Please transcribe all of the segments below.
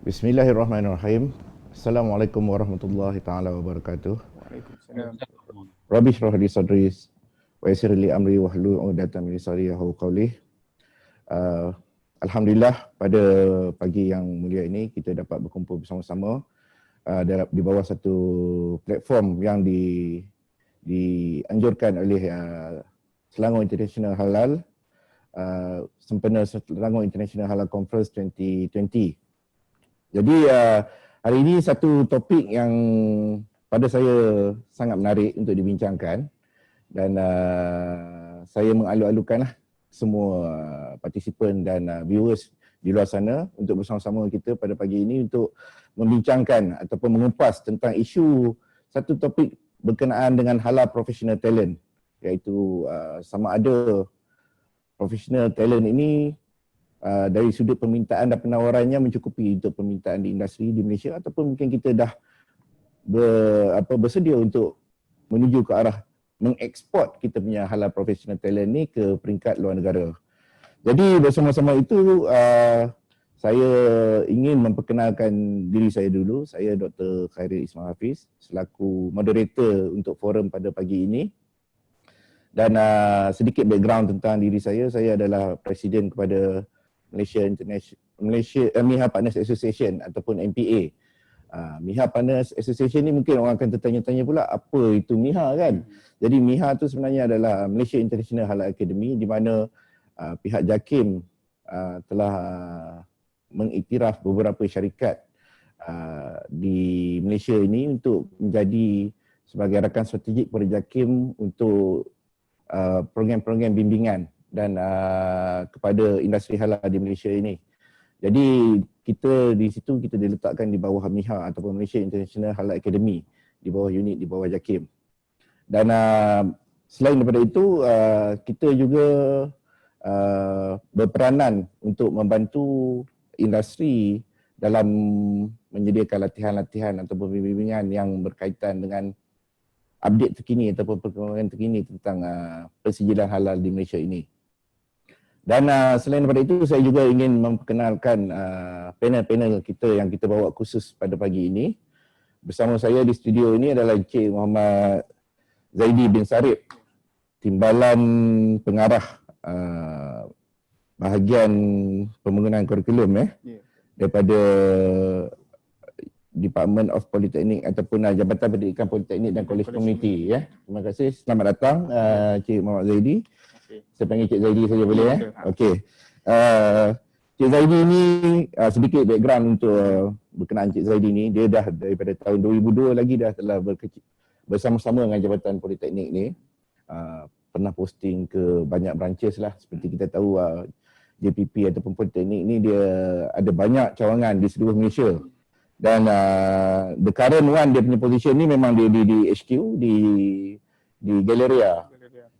Bismillahirrahmanirrahim. Assalamualaikum warahmatullahi taala wabarakatuh. Waalaikumsalam. Rabbi shrah li sadri wa yassir li amri wahlul 'uqdatam min lisani yafqahu qawli. Alhamdulillah pada pagi yang mulia ini kita dapat berkumpul bersama-sama di bawah satu platform yang dianjurkan oleh Selangor International Halal, sempena Selangor International Halal Conference 2020. Jadi hari ini satu topik yang pada saya sangat menarik untuk dibincangkan dan saya mengalu-alukanlah semua partisipan dan viewers di luar sana untuk bersama-sama kita pada pagi ini untuk membincangkan ataupun mengupas tentang isu satu topik berkenaan dengan halal professional talent, iaitu sama ada professional talent ini dari sudut permintaan dan penawarannya mencukupi untuk permintaan di industri di Malaysia, ataupun mungkin kita dah bersedia untuk menuju ke arah mengeksport kita punya halal professional talent ni ke peringkat luar negara. Jadi bersama-sama itu saya ingin memperkenalkan diri saya dulu. Saya Dr. Khairil Ismail Hafiz selaku moderator untuk forum pada pagi ini. Dan sedikit background tentang diri saya adalah presiden kepada MIHA Partners Association ataupun MPA. MIHA Partners Association ni mungkin orang akan tertanya-tanya pula apa itu MIHA kan. Jadi MIHA tu sebenarnya adalah Malaysia International Halal Academy, di mana pihak JAKIM telah mengiktiraf beberapa syarikat di Malaysia ini untuk menjadi sebagai rakan strategik kepada JAKIM untuk program-program bimbingan dan kepada industri halal di Malaysia ini. Jadi kita di situ kita diletakkan di bawah MIHA ataupun Malaysia International Halal Academy, di bawah unit di bawah JAKIM. Dan selain daripada itu kita juga berperanan untuk membantu industri dalam menyediakan latihan-latihan ataupun bimbingan yang berkaitan dengan update terkini ataupun perkembangan terkini tentang persijilan halal di Malaysia ini. Dan selain daripada itu, saya juga ingin memperkenalkan panel-panel kita yang kita bawa khusus pada pagi ini. Bersama saya di studio ini adalah Encik Muhammad Zaidi bin Sarip, Timbalan Pengarah bahagian pembangunan kurikulum daripada Department of Polytechnic ataupun Jabatan Pendidikan Politeknik dan Kolej Komuniti. Terima kasih. Selamat datang Encik Muhammad Zaidi. Saya panggil Cik Zaidi saja boleh Okey. Cik Zaidi ni sedikit background untuk berkenaan Cik Zaidi ni. Dia dah daripada tahun 2002 lagi dah telah bersama-sama dengan Jabatan Politeknik ni. Pernah posting ke banyak branches lah. Seperti kita tahu JPP ataupun Politeknik ni dia ada banyak cawangan di seluruh Malaysia. Dan the current one dia punya position ni memang dia di HQ di Galleria.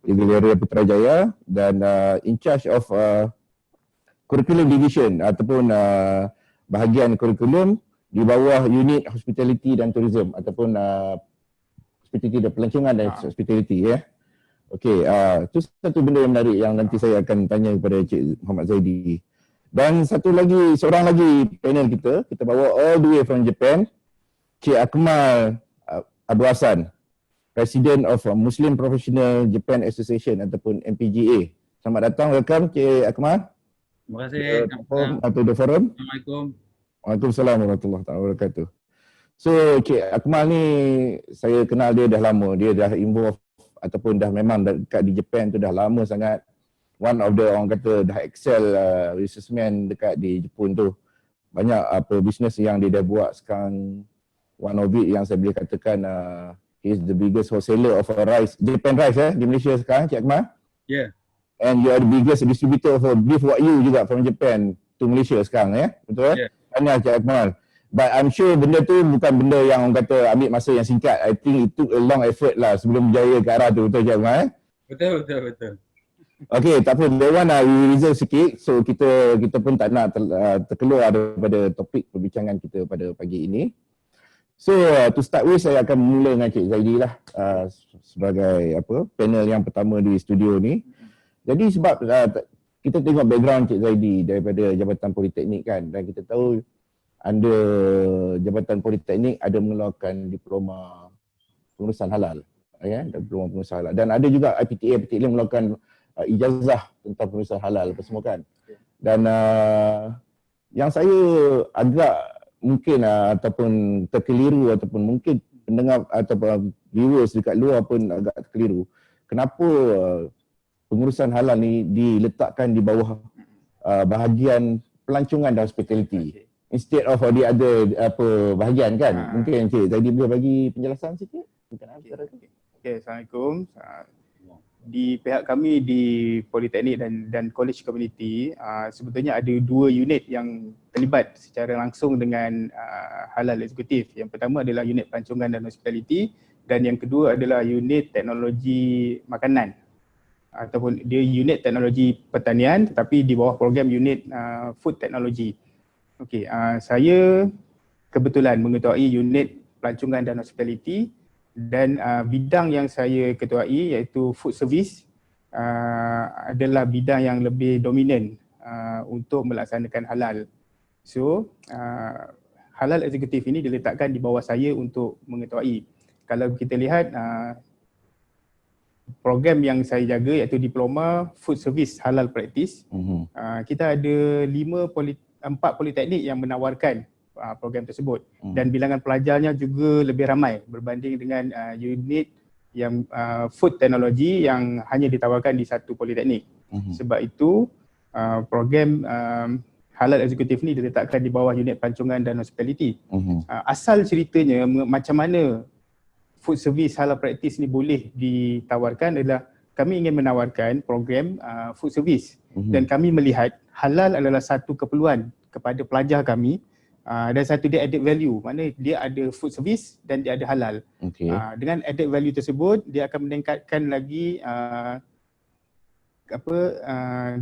Di Galleria Putrajaya, dan in charge of curriculum division ataupun bahagian kurikulum di bawah unit hospitality dan tourism ataupun hospitality dan pelancongan dan hospitality Okey, itu satu benda yang menarik yang nanti saya akan tanya kepada Cik Muhammad Zaidi. Dan seorang lagi panel kita bawa all the way from Japan, Cik Akmal Abu Hassan, President of Muslim Professional Japan Association ataupun MPGA. Selamat datang, welcome Cik Akmal. Terima kasih. Atau the forum. Assalamualaikum. Waalaikumsalam warahmatullahi wabarakatuh. So Cik Akmal ni saya kenal dia dah lama. Dia dah involve ataupun dah memang dekat di Japan tu dah lama sangat. One of the orang kata dah excel businessman dekat di Jepun tu. Banyak bisnes yang dia dah buat sekarang. One of it yang saya boleh katakan he is the biggest wholesaler of rice, Japan rice di Malaysia sekarang, Cik Akmal. Yeah. And you are the biggest distributor for beef wagyu juga from Japan to Malaysia sekarang betul? Yeah. Tahniah Cik Akmal. But I'm sure benda tu bukan benda yang orang kata ambil masa yang singkat. I think it took a long effort lah sebelum berjaya ke arah tu, betul Cik Akmal? Betul. Okay, tak apa, that one we reserve sikit. So kita pun tak nak terkeluar daripada topik perbincangan kita pada pagi ini. So to start with, saya akan mula dengan Cik Zaidi lah sebagai panel yang pertama di studio ni. Jadi sebab kita tengok background Cik Zaidi daripada Jabatan Politeknik kan, dan kita tahu under Jabatan Politeknik ada mengeluarkan diploma pengurusan halal, ya, diploma pengurusan halal. Dan ada juga IPTA mengeluarkan ijazah tentang pengurusan halal apa semua kan. Dan yang saya agak mungkin ataupun terkeliru ataupun mungkin pendengar ataupun viewers dekat luar pun agak terkeliru. Kenapa pengurusan halal ni diletakkan di bawah bahagian pelancongan dan hospitality instead of the other bahagian kan? Mungkin Encik tadi boleh bagi penjelasan sikit berkenaan perkara tu. Okay, Assalamualaikum. Di pihak kami di Politeknik dan College Community, sebetulnya ada 2 unit yang terlibat secara langsung dengan halal eksekutif. Yang pertama adalah unit pelancongan dan hospitality, dan yang kedua adalah unit teknologi makanan ataupun dia unit teknologi pertanian tetapi di bawah program unit food technology. Okey, saya kebetulan mengetuai unit pelancongan dan hospitality, dan bidang yang saya ketuai iaitu food service adalah bidang yang lebih dominan untuk melaksanakan halal. So halal eksekutif ini diletakkan di bawah saya untuk mengetuai. Kalau kita lihat program yang saya jaga iaitu diploma food service halal practice, kita ada 4 politeknik yang menawarkan program tersebut, dan bilangan pelajarnya juga lebih ramai berbanding dengan unit yang food technology yang hanya ditawarkan di satu politeknik. Sebab itu program halal eksekutif ni diletakkan di bawah unit pelancongan dan hospitality. Asal ceritanya macam mana food service halal practice ni boleh ditawarkan adalah kami ingin menawarkan program food service, dan kami melihat halal adalah satu keperluan kepada pelajar kami. Dan satu dia added value, mana dia ada food service dan dia ada halal. Dengan added value tersebut dia akan meningkatkan lagi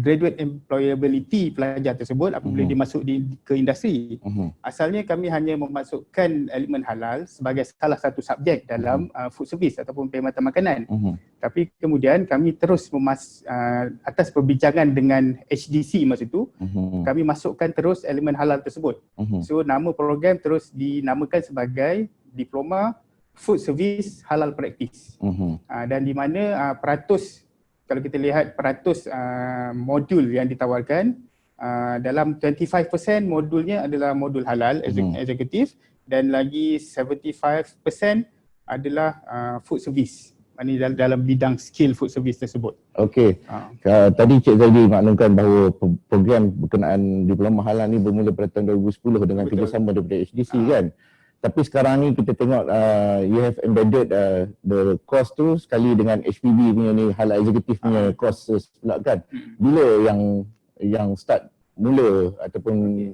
graduate employability pelajar tersebut apabila dia masuk ke industri. Asalnya kami hanya memasukkan elemen halal sebagai salah satu subjek dalam food service ataupun perkhidmatan makanan. Tapi kemudian kami terus atas perbincangan dengan HDC masa itu, kami masukkan terus elemen halal tersebut. So nama program terus dinamakan sebagai Diploma Food Service Halal Practice. Dan di mana kalau kita lihat peratus modul yang ditawarkan, dalam 25% modulnya adalah modul halal eksekutif, dan lagi 75% adalah food service. Ini dalam bidang skill food service tersebut. Okey. Tadi Cik Zaidi maklumkan bahawa program berkenaan diploma halal ni bermula pada tahun 2010 dengan kerjasama daripada HDC kan. Tapi sekarang ni kita tengok you have embedded the course tu sekali dengan HPB punya ni halal eksekutif punya course pula kan. Bila yang start mula ataupun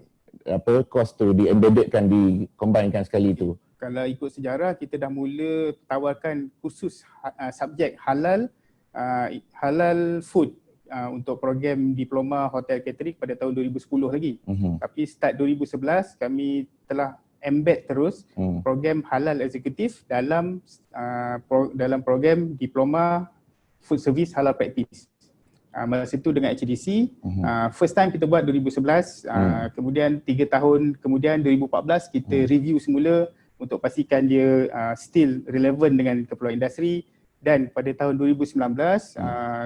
course tu di-embeddedkan, di-combinekan sekali tu? Kalau ikut sejarah kita dah mula tawarkan khusus subjek halal food untuk program diploma hotel catering pada tahun 2010 lagi. Tapi start 2011 kami telah embed terus program halal eksekutif dalam program diploma food service halal practice. Masa itu dengan HDC, first time kita buat 2011, kemudian 3 tahun kemudian 2014 kita review semula untuk pastikan dia still relevant dengan keperluan industri, dan pada tahun 2019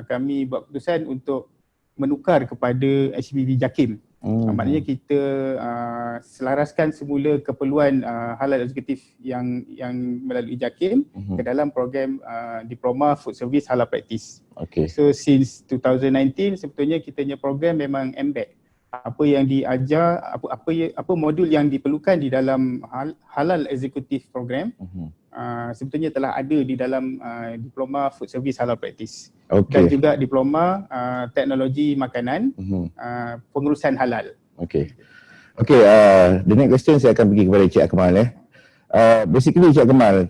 kami buat keputusan untuk menukar kepada HBB JAKIM. Maknanya kita selaraskan semula keperluan halal eksekutif yang melalui JAKIM ke dalam program Diploma Food Service Halal Practice. So since 2019 sebetulnya kita punya program memang embed apa yang diajar, apa modul yang diperlukan di dalam halal eksekutif program sebetulnya telah ada di dalam Diploma Food Service Halal Practice. Dan juga Diploma Teknologi Makanan Pengurusan Halal. The next question saya akan pergi kepada Cik Akmal. Basically Cik Akmal,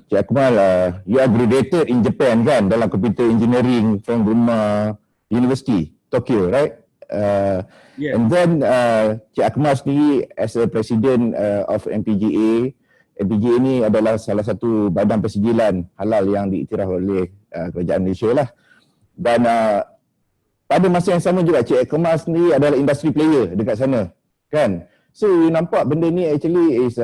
you are graduated in Japan kan, dalam computer engineering from Gunma University, Tokyo, right? Yeah. And then Cik Akmal sendiri as a president of MPGA. MPGA ni adalah salah satu badan persijilan halal yang diiktiraf oleh kerajaan Malaysia lah. Dan pada masa yang sama juga Cik Akmal sendiri adalah industry player dekat sana kan. So you nampak benda ni actually is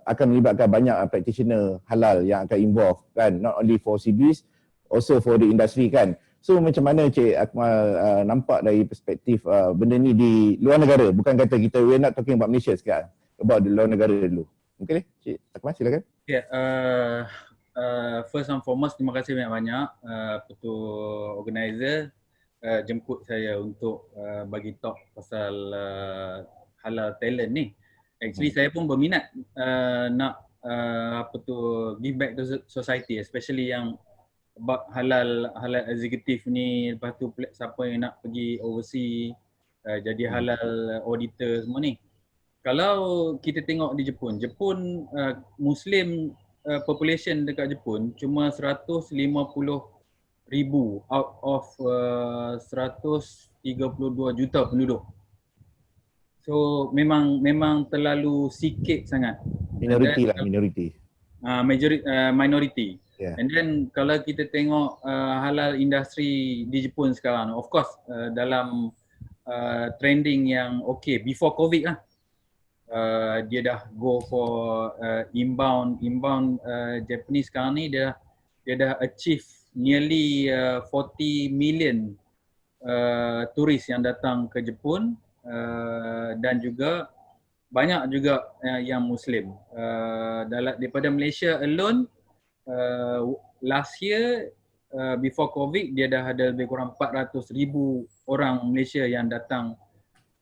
akan melibatkan banyak practitioner halal yang akan involve kan, not only for CBs, also for the industry kan. So macam mana Cik Akmal nampak dari perspektif benda ni di luar negara, bukan kata kita, we're not talking about Malaysia sekarang, about di luar negara dulu. Mungkin Cik Akmal silakan. Yeah, first and foremost, terima kasih banyak-banyak ketua organizer jemput saya untuk bagi talk pasal halal talent ni. Actually saya pun berminat nak give back to society, especially yang about halal eksekutif ni. Lepas tu siapa yang nak pergi overseas jadi halal auditor semua ni. Kalau kita tengok di Jepun Muslim population dekat Jepun cuma 150,000 out of 132 juta penduduk. So memang terlalu sikit sangat. Minority. Yeah. And then kalau kita tengok halal industri di Jepun sekarang, of course dalam trending yang okay before COVID lah. Dia dah go for inbound Japanese sekarang ni dia dah achieve nearly 40 million turis yang datang ke Jepun, dan juga banyak juga yang Muslim. Daripada Malaysia alone, last year before COVID dia dah ada lebih kurang 400,000 orang Malaysia yang datang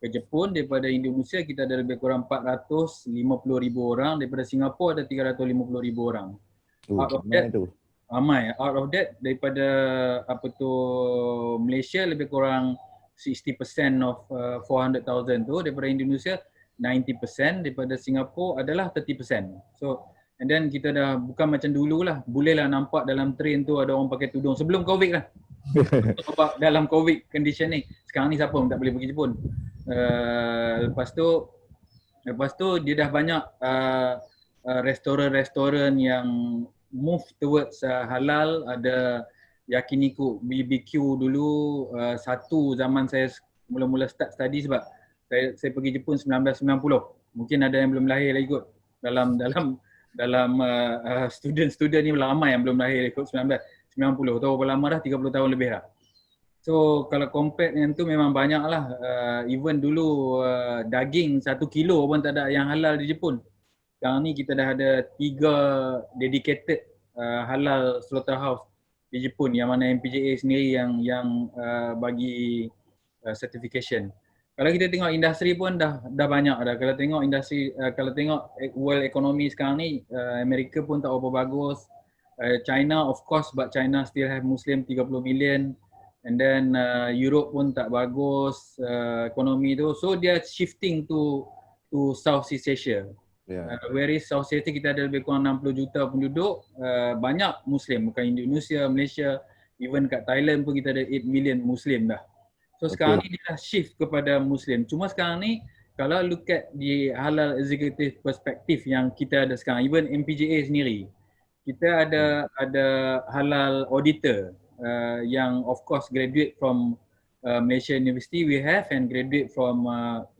ke Jepun. Daripada Indonesia kita ada lebih kurang 450,000 orang. Daripada Singapura ada 350,000 orang. Ramai. Out of that daripada Malaysia lebih kurang 60% of 400,000 tu. Daripada Indonesia 90%. Daripada Singapura adalah 30%. So and then kita dah bukan macam dulu lah. Bolehlah nampak dalam train tu ada orang pakai tudung sebelum COVID lah. Dalam COVID condition ni. Sekarang ni siapa pun tak boleh pergi Jepun. Lepas tu dia dah banyak restoran-restoran yang move towards halal. Ada yakiniku, BBQ dulu. Satu zaman saya mula-mula start study sebab saya pergi Jepun 1990. Mungkin ada yang belum lahir lagi kot. Dalam student-student ni ramai yang belum lahir ikut 1990. Tahu berapa lama dah, 30 tahun lebih dah. So kalau compare yang tu memang banyak lah. Even dulu daging 1 kilo pun tak ada yang halal di Jepun. Sekarang ni kita dah ada 3 dedicated halal slaughterhouse di Jepun, yang mana MPJA sendiri yang bagi certification. Kalau kita tengok industri pun dah banyak dah. Kalau tengok industri, kalau tengok world economy sekarang ni, Amerika pun tak apa bagus. China of course, but China still have Muslim 30 million. And then Europe pun tak bagus ekonomi tu. So dia shifting to Southeast Asia. Yeah. Whereas Southeast Asia kita ada lebih kurang 60 juta penduduk, banyak Muslim, bukan Indonesia, Malaysia, even kat Thailand pun kita ada 8 million Muslim dah. So sekarang ni dia dah shift kepada Muslim. Cuma sekarang ni kalau look at di halal executive perspektif yang kita ada sekarang, even MPJA sendiri, kita ada halal auditor yang of course graduate from Malaysia University we have, and graduate from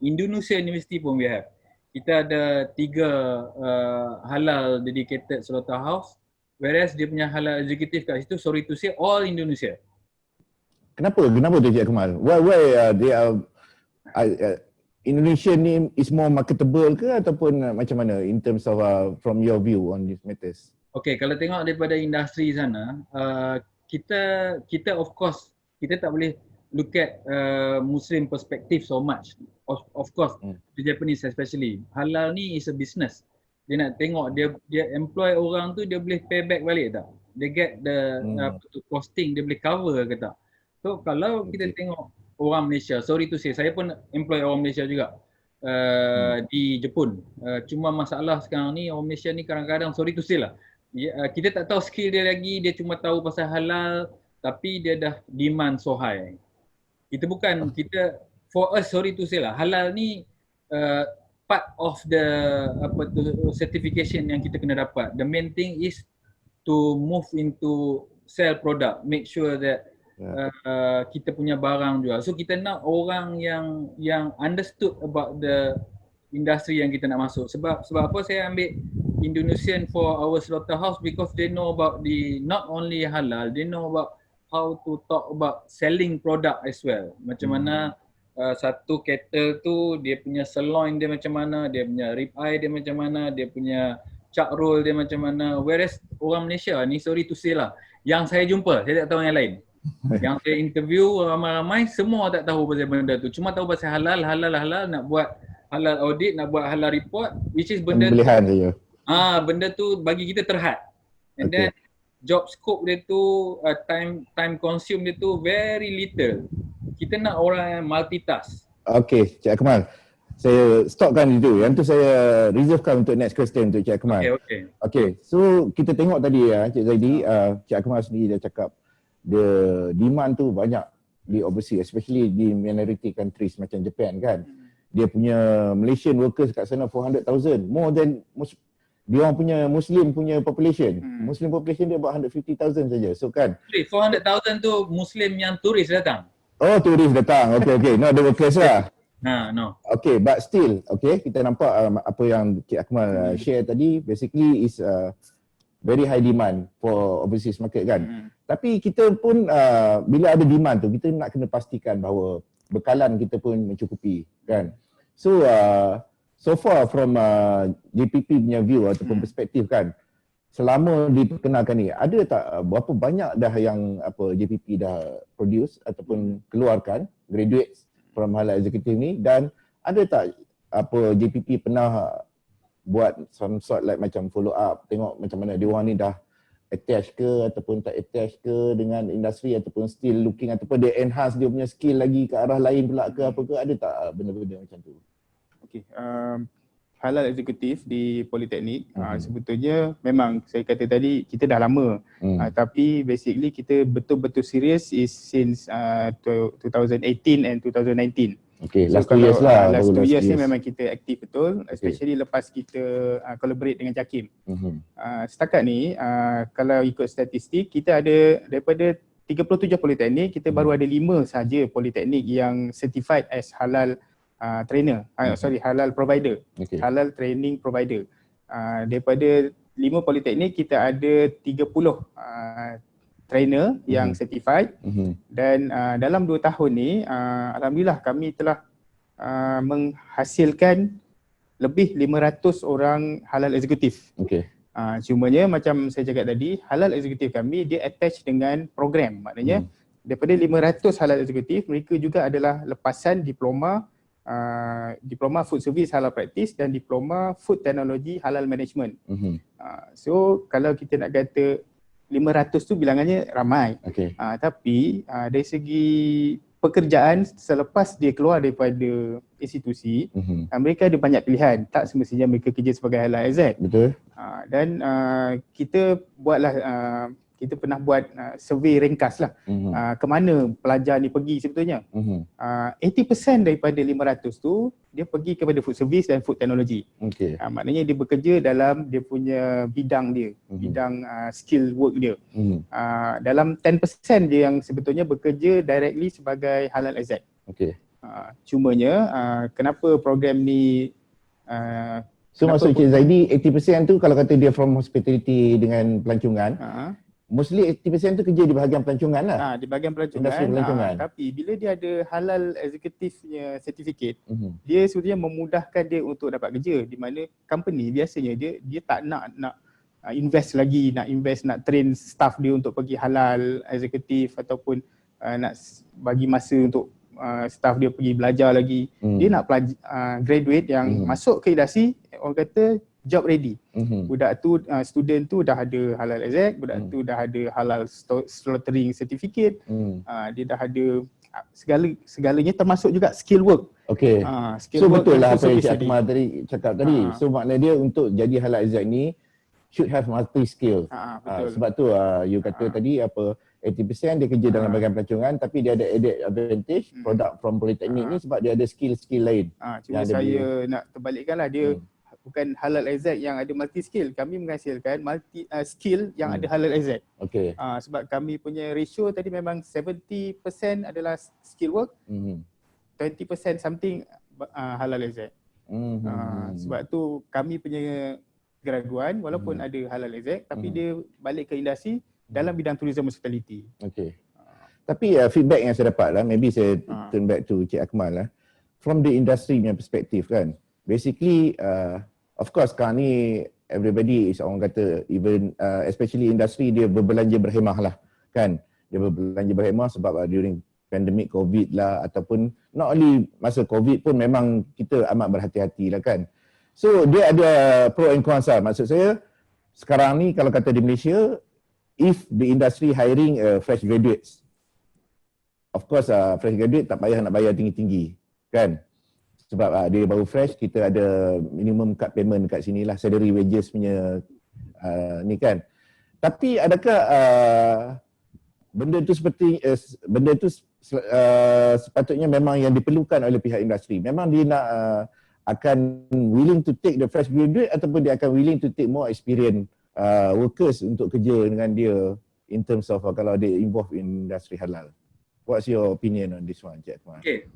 Indonesia University pun we have. Kita ada 3 halal dedicated slaughterhouse, whereas dia punya halal executive kat situ, sorry to say, all Indonesia. Kenapa tu Cik Akmal? Why they are Indonesia ni is more marketable ke, ataupun macam mana in terms of from your view on these matters? Okay, kalau tengok daripada industri sana, kita of course kita tak boleh look at Muslim perspective so much. Of course, the Japanese especially. Halal ni is a business. Dia nak tengok dia employ orang tu, dia boleh pay back balik tak? Dia get the costing, dia boleh cover ke tak? So kalau kita tengok orang Malaysia, sorry to say, saya pun employ orang Malaysia juga di Jepun. Cuma masalah sekarang ni orang Malaysia ni kadang-kadang, sorry to say lah, kita tak tahu skill dia lagi, dia cuma tahu pasal halal tapi dia dah demand so high. Kita bukan, kita for us, sorry to say lah, halal ni part of the certification yang kita kena dapat. The main thing is to move into sell product, make sure that kita punya barang jual. So kita nak orang yang understood about the industri yang kita nak masuk. Sebab apa saya ambil Indonesian for our slaughterhouse, because they know about the not only halal, they know about how to talk about selling product as well. Macam mana satu cattle tu dia punya sirloin dia macam mana, dia punya rib eye dia macam mana, dia punya chuck roll dia macam mana. Whereas orang Malaysia ni, sorry to say lah, yang saya jumpa, saya tak tahu yang lain. Yang saya interview ramai-ramai, semua tak tahu pasal benda tu. Cuma tahu pasal halal, nak buat halal audit, nak buat halal report, which is benda pembelian saja. Benda tu bagi kita terhad. And then job scope dia tu, time consume dia tu very little. Kita nak orang yang multitask. Okey, Cik Akmal. Saya stopkan itu. Yang tu saya reservekan untuk next question untuk Cik Akmal. Okey. So kita tengok tadi Cik Zaidi, Cik Akmal sendiri dah cakap the demand tu banyak di overseas, especially di minority countries macam Japan kan. Dia punya Malaysian workers kat sana 400,000, more than dia orang punya Muslim punya population. Muslim population dia about 150,000 saja. So kan 400,000 tu Muslim yang turis datang. Oh, turis datang. Okey. No, ada workers lah. No. Okay, but still, kita nampak apa yang Cik Akmal share tadi, basically is very high demand for overseas market kan. Tapi kita pun bila ada demand tu, kita nak kena pastikan bahawa bekalan kita pun mencukupi kan. So so far from JPP punya view ataupun perspektif kan, selama diperkenalkan ni, ada tak berapa banyak dah yang JPP dah produce ataupun keluarkan graduates from halal executive ni, dan ada tak JPP pernah buat some sort like macam follow up, tengok macam mana dia orang ni dah attach ke ataupun tak attach ke dengan industri, ataupun still looking, ataupun dia enhance dia punya skill lagi ke arah lain pula ke apa ke, ada tak benda-benda macam tu? Okey, halal eksekutif di Politeknik sebetulnya memang saya kata tadi kita dah lama, tapi basically kita betul-betul serius is since 2018 and 2019. Okay, last 2 years lah. Last 2 years ni memang kita aktif betul, especially lepas kita collaborate dengan JAKIM. Setakat ni kalau ikut statistik, kita ada daripada 37 politeknik, kita baru ada 5 saja politeknik yang certified as halal trainer, halal provider, halal training provider. Daripada 5 politeknik kita ada 30 trainer yang certified, dan dalam 2 tahun ni alhamdulillah kami telah menghasilkan lebih 500 orang halal eksekutif. Cumanya macam saya cakap tadi, halal eksekutif kami dia attach dengan program, maknanya daripada 500 halal eksekutif, mereka juga adalah lepasan diploma food service halal practice dan diploma food technology halal management. So kalau kita nak kata 500 tu bilangannya ramai, tapi dari segi pekerjaan selepas dia keluar daripada institusi, mereka ada banyak pilihan. Tak semestinya mereka kerja sebagai halal AZ. Betul. Dan kita buatlah kita pernah buat survey ringkas lah ke mana pelajar ni pergi sebetulnya. 80% daripada 500 tu dia pergi kepada food service dan food technology. Maknanya dia bekerja dalam dia punya bidang dia, bidang skill work dia. Dalam 10% dia yang sebetulnya bekerja directly sebagai halal AZ. Cumanya kenapa program ni so maksud Cik Zaidi 80% tu kalau kata dia from hospitality dengan pelancongan, mostly 80% tu kerja di bahagian pelancongan lah. Di bahagian pelancongan. Industri pelancongan. Tapi bila dia ada halal executive-nya certificate, dia sebenarnya memudahkan dia untuk dapat kerja, di mana company biasanya dia tak nak invest lagi, nak train staff dia untuk pergi halal executive, ataupun nak bagi masa untuk staff dia pergi belajar lagi. Dia nak graduate yang masuk ke industri, orang kata job ready. Budak tu, student tu dah ada halal exec, budak tu dah ada halal slaughtering certificate, dia dah ada segalanya, termasuk juga skill work. So betul lah apa yang Cik Akmal tadi cakap tadi. So maknanya dia untuk jadi halal exec ni should have multi skill. Sebab tu you kata tadi 80% dia kerja dalam bahagian pelancongan, tapi dia ada added advantage produk from Politeknik ni sebab dia ada skill-skill lain. Cuma saya nak terbalikkan lah, dia bukan halal AZ yang ada multi skill, kami menghasilkan multi skill yang ada halal AZ. Sebab kami punya ratio tadi memang 70% adalah skill work, 20% something halal AZ. Sebab tu kami punya keraguan walaupun ada halal exec tapi dia balik ke industri dalam bidang tourism hospitality. Okay. Tapi feedback yang saya dapat lah, maybe saya turn back to Cik Akmal lah. From the industry punya perspektif kan, basically of course sekarang ni everybody is, orang kata, even especially industri, dia berbelanja berhemah lah kan. Dia berbelanja berhemah sebab during pandemic COVID lah, ataupun not only masa COVID pun memang kita amat berhati-hati lah kan. So dia ada pro and cons lah. Maksud saya sekarang ni kalau kata di Malaysia, if the industry hiring fresh graduates, of course fresh graduate tak payah nak bayar tinggi-tinggi kan. Sebab dia baru fresh, kita ada minimum cut payment dekat sini lah, salary wages punya ni kan. Tapi adakah benda tu sepatutnya memang yang diperlukan oleh pihak industri? Memang dia nak akan willing to take the fresh graduate ataupun dia akan willing to take more experienced workers untuk kerja dengan dia in terms of kalau dia involved in industri halal? What's your opinion on this one, Cik Akmal? Okay,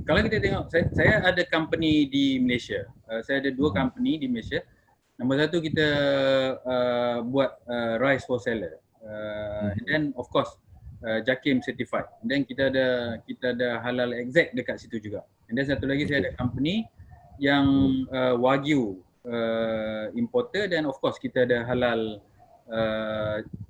kalau kita tengok, saya ada company di Malaysia. Saya ada 2 company di Malaysia. Nombor 1 kita buat rice for seller. And then of course JAKIM certified. And then kita ada halal exec dekat situ juga. And then satu lagi saya ada company yang Wagyu importer, dan of course kita ada halal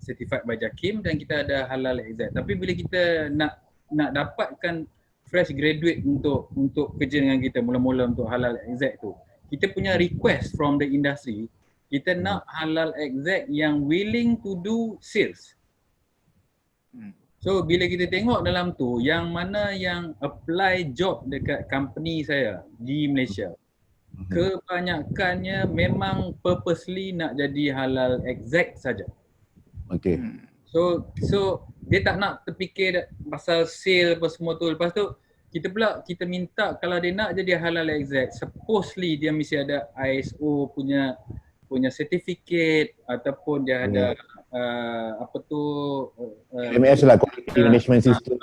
certified by JAKIM dan kita ada halal exec. Tapi bila kita nak dapatkan fresh graduate untuk kerja dengan kita mula-mula untuk halal exec tu, kita punya request from the industry, kita nak halal exec yang willing to do sales. So bila kita tengok dalam tu, yang mana yang apply job dekat company saya di Malaysia, kebanyakannya memang purposely nak jadi halal exec saja. Okay. So dia tak nak terfikir pasal sale apa semua tu. Lepas tu kita minta kalau dia nak jadi halal exec, supposedly dia mesti ada ISO punya certificate ataupun dia ada MS lah, quality management system.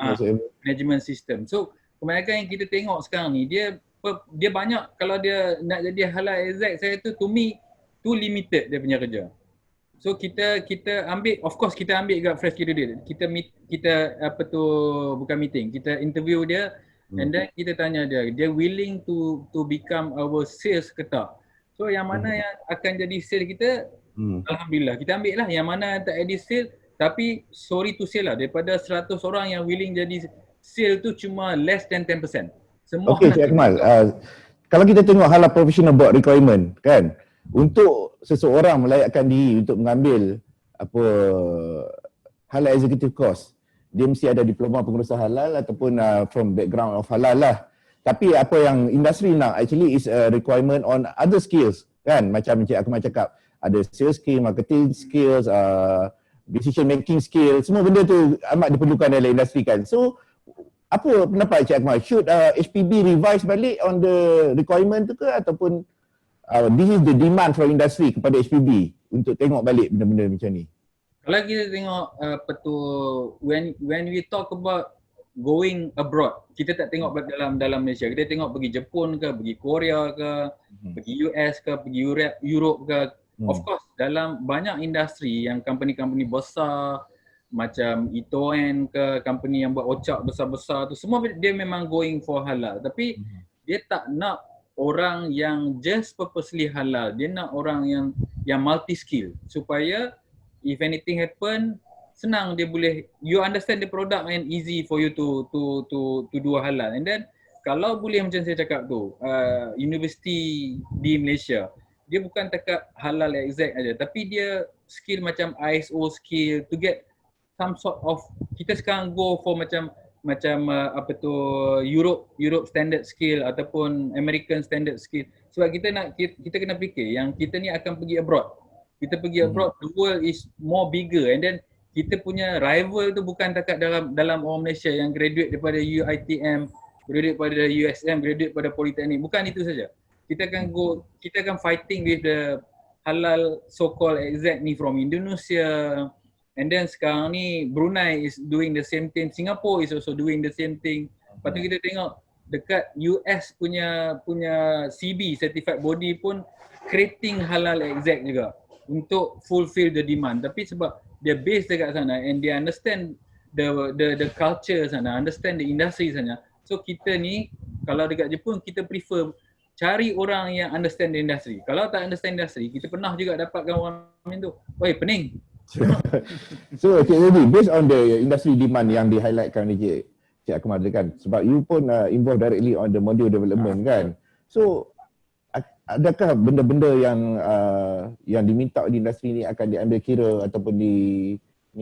Management system. So kebanyakan yang kita tengok sekarang ni, dia banyak, kalau dia nak jadi halal exec, saya tu to me too limited dia punya kerja. So kita ambil, of course kita ambil juga fresh graduate. Kita bukan meeting, kita interview dia and then kita tanya dia willing to become our sales ke tak. So yang mana yang akan jadi sales kita, alhamdulillah kita ambil lah. Yang mana tak jadi sales, tapi sorry to say lah, daripada 100 orang yang willing jadi sales tu cuma less than 10%. Semua. Okey, Cik Akmal, kalau kita tengok halal professional board requirement kan, untuk seseorang melayakkan diri untuk mengambil halal executive course, dia mesti ada diploma pengurusan halal ataupun from background of halal lah. Tapi apa yang industri nak actually is a requirement on other skills kan, macam Cik Akmal cakap, ada sales skill, marketing skills, decision making skill, semua benda tu amat diperlukan oleh industri kan. So apa pendapat Cik Akmal? Should HPB revise balik on the requirement tu ke, ataupun this is the demand for industry kepada HPB untuk tengok balik benda-benda macam ni? Kalau kita tengok when we talk about going abroad, kita tak tengok dalam Malaysia. Kita tengok pergi Jepun ke, pergi Korea ke, pergi US ke, pergi Europe ke. Of course dalam banyak industri yang company-company besar macam Itoen ke, company yang buat ocak besar-besar tu, semua dia memang going for halal. Tapi dia tak nak orang yang just purposely halal. Dia nak orang yang multi skill, supaya if anything happen, senang dia boleh, you understand the product and easy for you to do halal. And then kalau boleh macam saya cakap tu, universiti di Malaysia, dia bukan takat halal exec aja, tapi dia skill macam ISO skill to get some sort of, kita sekarang go for macam Europe standard skill ataupun American standard skill. Sebab kita kena fikir yang kita ni akan pergi abroad. Kita pergi abroad, the world is more bigger, and then kita punya rival tu bukan takat dalam orang Malaysia yang graduate daripada UiTM, graduate pada USM, graduate pada Politeknik. Bukan itu saja. Kita akan fighting with the halal so-called exec ni from Indonesia. And then sekarang ni Brunei is doing the same thing, Singapore is also doing the same thing. Lepas tu kita tengok dekat US punya CB certified body pun creating halal exact juga untuk fulfill the demand. Tapi sebab dia base dekat sana and they understand the culture sana, understand the industry sana. So kita ni kalau dekat Jepun kita prefer cari orang yang understand the industry. Kalau tak understand industry, kita pernah juga dapatkan orang macam tu. Woi, pening. So Cik Zedi, based on the industry demand yang di-highlightkan ni Cik Akmal kan, sebab you pun involved directly on the module development kan. So adakah benda-benda yang diminta di industri ni akan diambil kira ataupun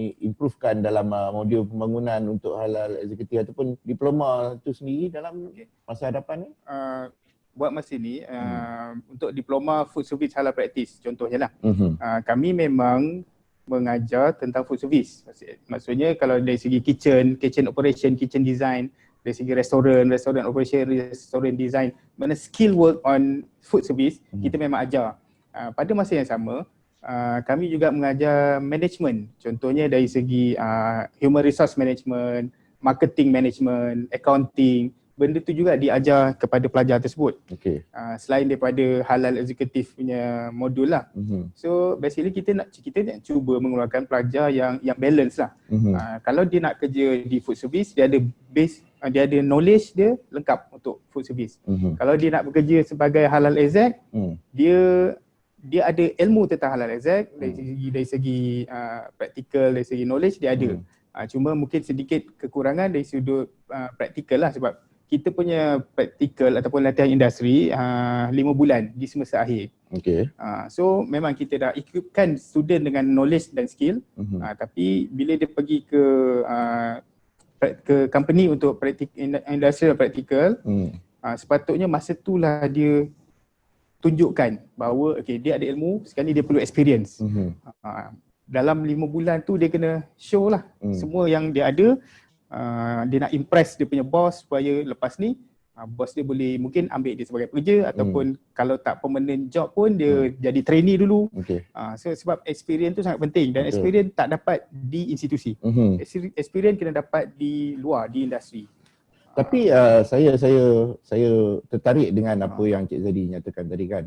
improvekan dalam modul pembangunan untuk halal eksekutif ataupun diploma tu sendiri dalam masa hadapan ni? Buat masa ni untuk diploma food service halal practice contohnya lah, kami memang mengajar tentang food service. Maksudnya kalau dari segi kitchen operation, kitchen design, dari segi restoran operation, restoran design, mana skill work on food service kita memang ajar. Pada masa yang sama kami juga mengajar management, contohnya dari segi human resource management, marketing management, accounting. Benda tu juga diajar kepada pelajar tersebut. Okay. Selain daripada halal eksekutif punya modul lah. So basically kita nak cuba mengeluarkan pelajar yang balance lah. Kalau dia nak kerja di food service, dia ada base, dia ada knowledge dia lengkap untuk food service. Kalau dia nak bekerja sebagai halal exec, dia ada ilmu tentang halal exec dari segi praktikal, dari segi knowledge dia ada. Cuma mungkin sedikit kekurangan dari sudut praktikal lah, sebab kita punya praktikal ataupun latihan industri 5 bulan di semester akhir. Okay. So memang kita dah equipkan student dengan knowledge dan skill, tapi bila dia pergi ke company untuk industrial practical, sepatutnya masa itulah dia tunjukkan bahawa okay, dia ada ilmu, sekali dia perlu experience. Dalam 5 bulan tu dia kena show lah semua yang dia ada. Dia nak impress dia punya boss supaya lepas ni bos dia boleh mungkin ambil dia sebagai pekerja ataupun kalau tak permanent job pun dia jadi trainee dulu. So sebab experience tu sangat penting dan experience tak dapat di institusi. Experience kena dapat di luar, di industri. Tapi saya tertarik dengan apa yang Cik Zedi nyatakan tadi kan.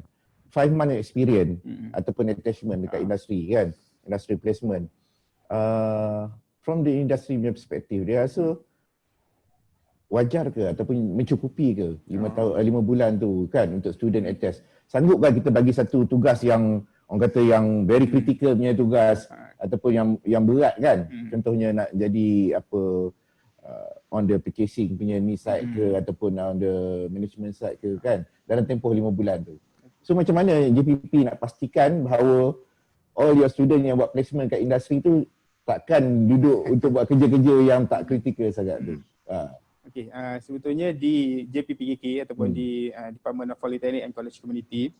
5 month experience ataupun attachment dekat industri kan, industry placement. From the industry punya perspektif, dia rasa wajar ke ataupun mencukupi ke 5 bulan tu kan untuk student attest? Sanggupkah kita bagi satu tugas yang orang kata yang very critical punya tugas ataupun yang berat kan? Contohnya nak jadi apa on the purchasing punya ni side ke ataupun on the management side ke kan, dalam tempoh 5 bulan tu. So macam mana JPP nak pastikan bahawa all your student yang buat placement kat industri tu takkan duduk untuk buat kerja-kerja yang tak kritikal sangat tu. Okey, sebetulnya di JPPKK ataupun di Department of Polytechnic and College Community,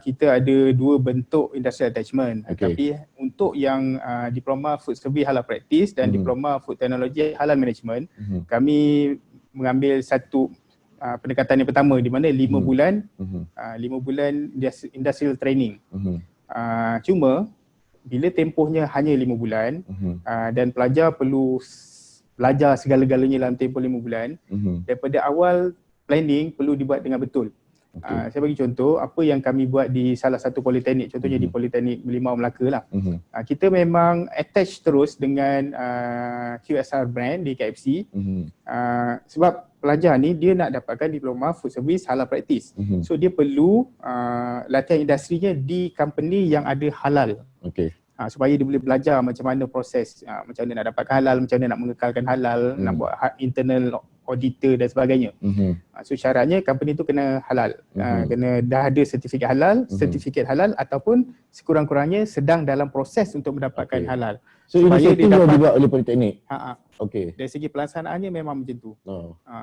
kita ada 2 bentuk industrial attachment. Tapi untuk yang diploma food service halal practice dan diploma food technology halal management, kami mengambil satu pendekatan yang pertama di mana 5 bulan 5 bulan industrial training. Cuma bila tempohnya hanya 5 bulan dan pelajar perlu belajar segala-galanya dalam tempoh 5 bulan, daripada awal planning perlu dibuat dengan betul. Saya bagi contoh apa yang kami buat di salah satu politeknik, contohnya di Politeknik Merlimau Melaka lah. Kita memang attach terus dengan QSR brand di KFC, sebab pelajar ni dia nak dapatkan diploma food service halal practice. So dia perlu latihan industrinya di company yang ada halal. Supaya dia boleh belajar macam mana proses, macam mana nak dapatkan halal, macam mana nak mengekalkan halal, nak buat internal auditor dan sebagainya. So syaratnya company tu kena halal, kena dah ada sertifikat halal ataupun sekurang-kurangnya sedang dalam proses untuk mendapatkan halal. So ini yang dibuat oleh Politeknik? Dari segi pelaksanaannya memang macam tu.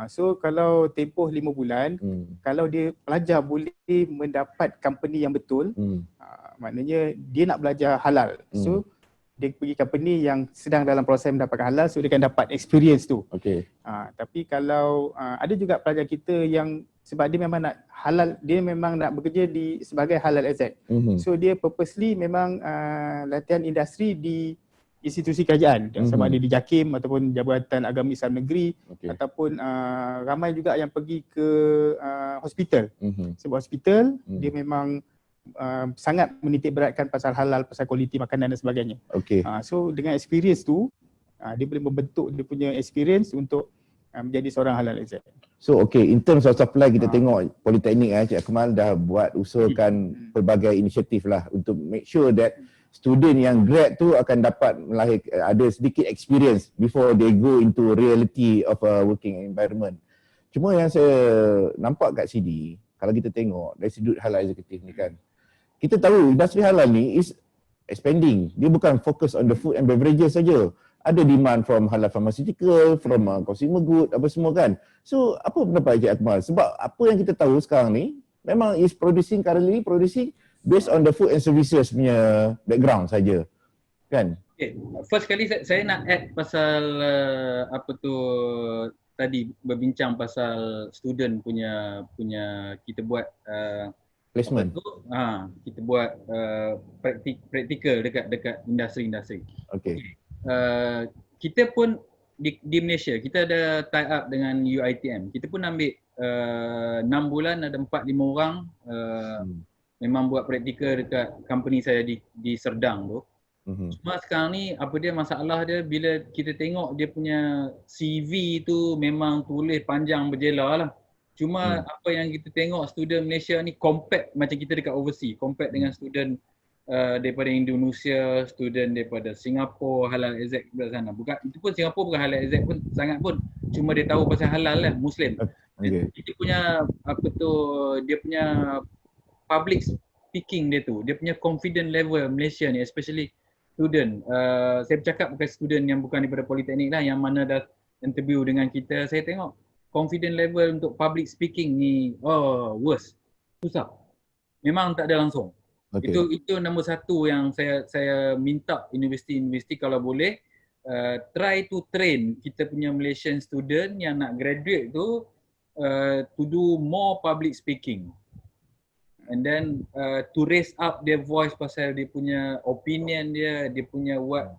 So kalau tempoh 5 bulan, kalau dia pelajar boleh mendapat company yang betul, maknanya dia nak belajar halal. So dia pergi company yang sedang dalam proses mendapatkan halal, so dia akan dapat experience tu. Tapi kalau ada juga pelajar kita yang sebab dia memang nak halal, dia memang nak bekerja sebagai halal exec. So dia purposely memang latihan industri di institusi kerajaan sama ada di JAKIM ataupun Jabatan Agama Islam Negeri ataupun ramai juga yang pergi ke hospital. Sebab hospital dia memang sangat menitik beratkan pasal halal, pasal kualiti makanan dan sebagainya. So dengan experience tu dia boleh membentuk dia punya experience untuk menjadi seorang halal exec. So in terms of supply kita tengok Politeknik Cik Akmal dah buat usahakan pelbagai inisiatif lah untuk make sure that student yang grad tu akan dapat ada sedikit experience before they go into reality of a working environment. Cuma yang saya nampak kat sini, kalau kita tengok dari sudut halal eksekutif ni kan, kita tahu industri halal ni is expanding. Dia bukan fokus on the food and beverages saja. Ada demand from halal pharmaceutical, from consumer good, apa semua kan. So apa pendapat Encik Akmal? Sebab apa yang kita tahu sekarang ni memang is currently producing based on the food and services punya background saja, kan? First kali saya nak add pasal tadi berbincang pasal student punya kita buat placement. Kita buat praktikal dekat industri-industri. Kita pun di Malaysia kita ada tie up dengan UiTM. Kita pun ambil 6 bulan ada 4-5 orang memang buat praktikal dekat company saya di Serdang tu. Cuma sekarang ni masalah dia bila kita tengok dia punya CV tu memang tulis panjang berjela lah. Cuma apa yang kita tengok student Malaysia ni compact macam kita dekat overseas, compact dengan student daripada Indonesia, student daripada Singapura, halal exec belah sana. Bukan itu pun Singapura bukan halal exec pun sangat pun. Cuma dia tahu pasal halal lah, Muslim. Dia punya dia punya public speaking dia punya confident level Malaysia ni, especially student. Saya bercakap bukan student yang bukan daripada Politeknik lah, yang mana dah interview dengan kita, saya tengok confident level untuk public speaking ni worse, susah. Memang tak ada langsung. Itu nombor satu yang saya minta universiti-universiti kalau boleh try to train kita punya Malaysian student yang nak graduate tu to do more public speaking. And then to raise up their voice pasal dia punya opinion dia punya what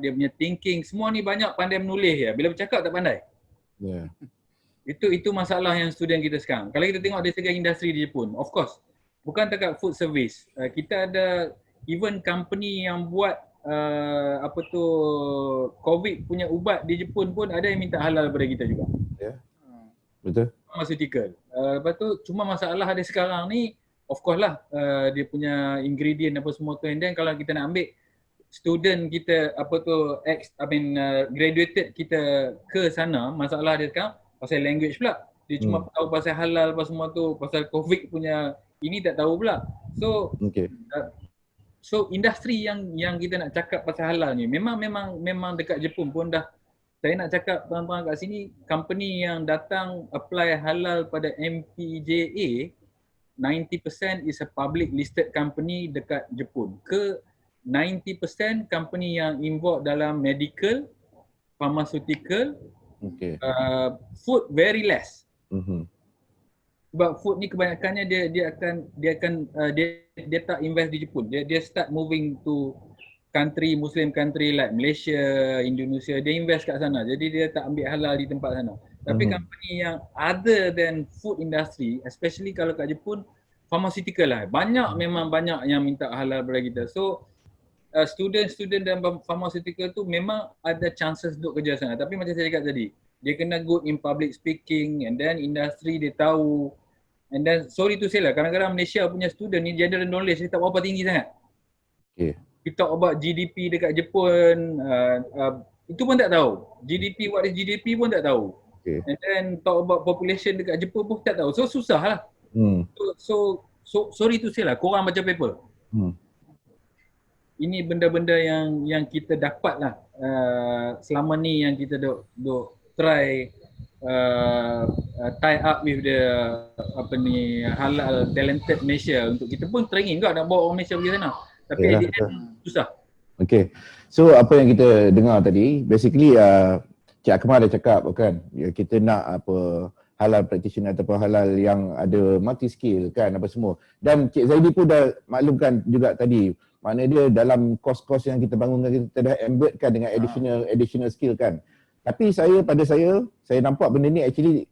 dia punya thinking, semua ni banyak pandai menulis ya. Bila bercakap tak pandai. Itu masalah yang student kita sekarang. Kalau kita tengok dari segi industri di Jepun, of course, bukan dekat food service. Kita ada even company yang buat COVID punya ubat di Jepun pun ada yang minta halal daripada kita juga. Betul. Pharmaceutical. Lepas tu cuma masalah ada sekarang ni, of course lah dia punya ingredient apa semua tu, and then kalau kita nak ambil student kita graduated kita ke sana, masalah dia sekarang pasal language pula. Dia cuma tahu pasal halal apa semua tu, pasal COVID punya ini tak tahu pula. So so industri yang kita nak cakap pasal halal ni memang dekat Jepun pun dah, saya nak cakap terang-terang kat sini, company yang datang apply halal pada MPJA 90% is a public listed company dekat Jepun. 90% company yang involved dalam medical, pharmaceutical, food very less. Sebab food ni kebanyakannya dia tak invest di Jepun. Dia start moving to country, Muslim country like Malaysia, Indonesia, dia invest kat sana. Jadi dia tak ambil halal di tempat sana. Tapi company yang other than food industry, especially kalau kat Jepun, pharmaceutical lah. Memang banyak yang minta halal daripada kita. So student dalam pharmaceutical tu memang ada chances untuk kerja sana. Tapi macam saya cakap tadi, dia kena good in public speaking, and then industri dia tahu. And then sorry to say lah, kadang-kadang Malaysia punya student ni general knowledge dia tak berapa tinggi sangat. We talk about GDP dekat Jepun, itu pun tak tahu. What is GDP pun tak tahu. And then talk about population dekat Jepun pun tak tahu. So susah lah. So sorry to say lah, korang baca paper. Ini benda-benda yang kita dapat lah selama ni, yang kita duk try tie up with the halal talented Malaysia, untuk kita pun teringin juga nak bawa orang Malaysia pergi sana. Tapi at the end susah. So apa yang kita dengar tadi, basically Cik Akmal dah cakap kan, kita nak halal practitioner ataupun halal yang ada multi skill kan, apa semua. Dan Cik Zaidi pun dah maklumkan juga tadi, Maknanya dia dalam kos-kos yang kita bangunkan kita dah embeddkan dengan additional skill kan. Tapi pada saya nampak benda ni actually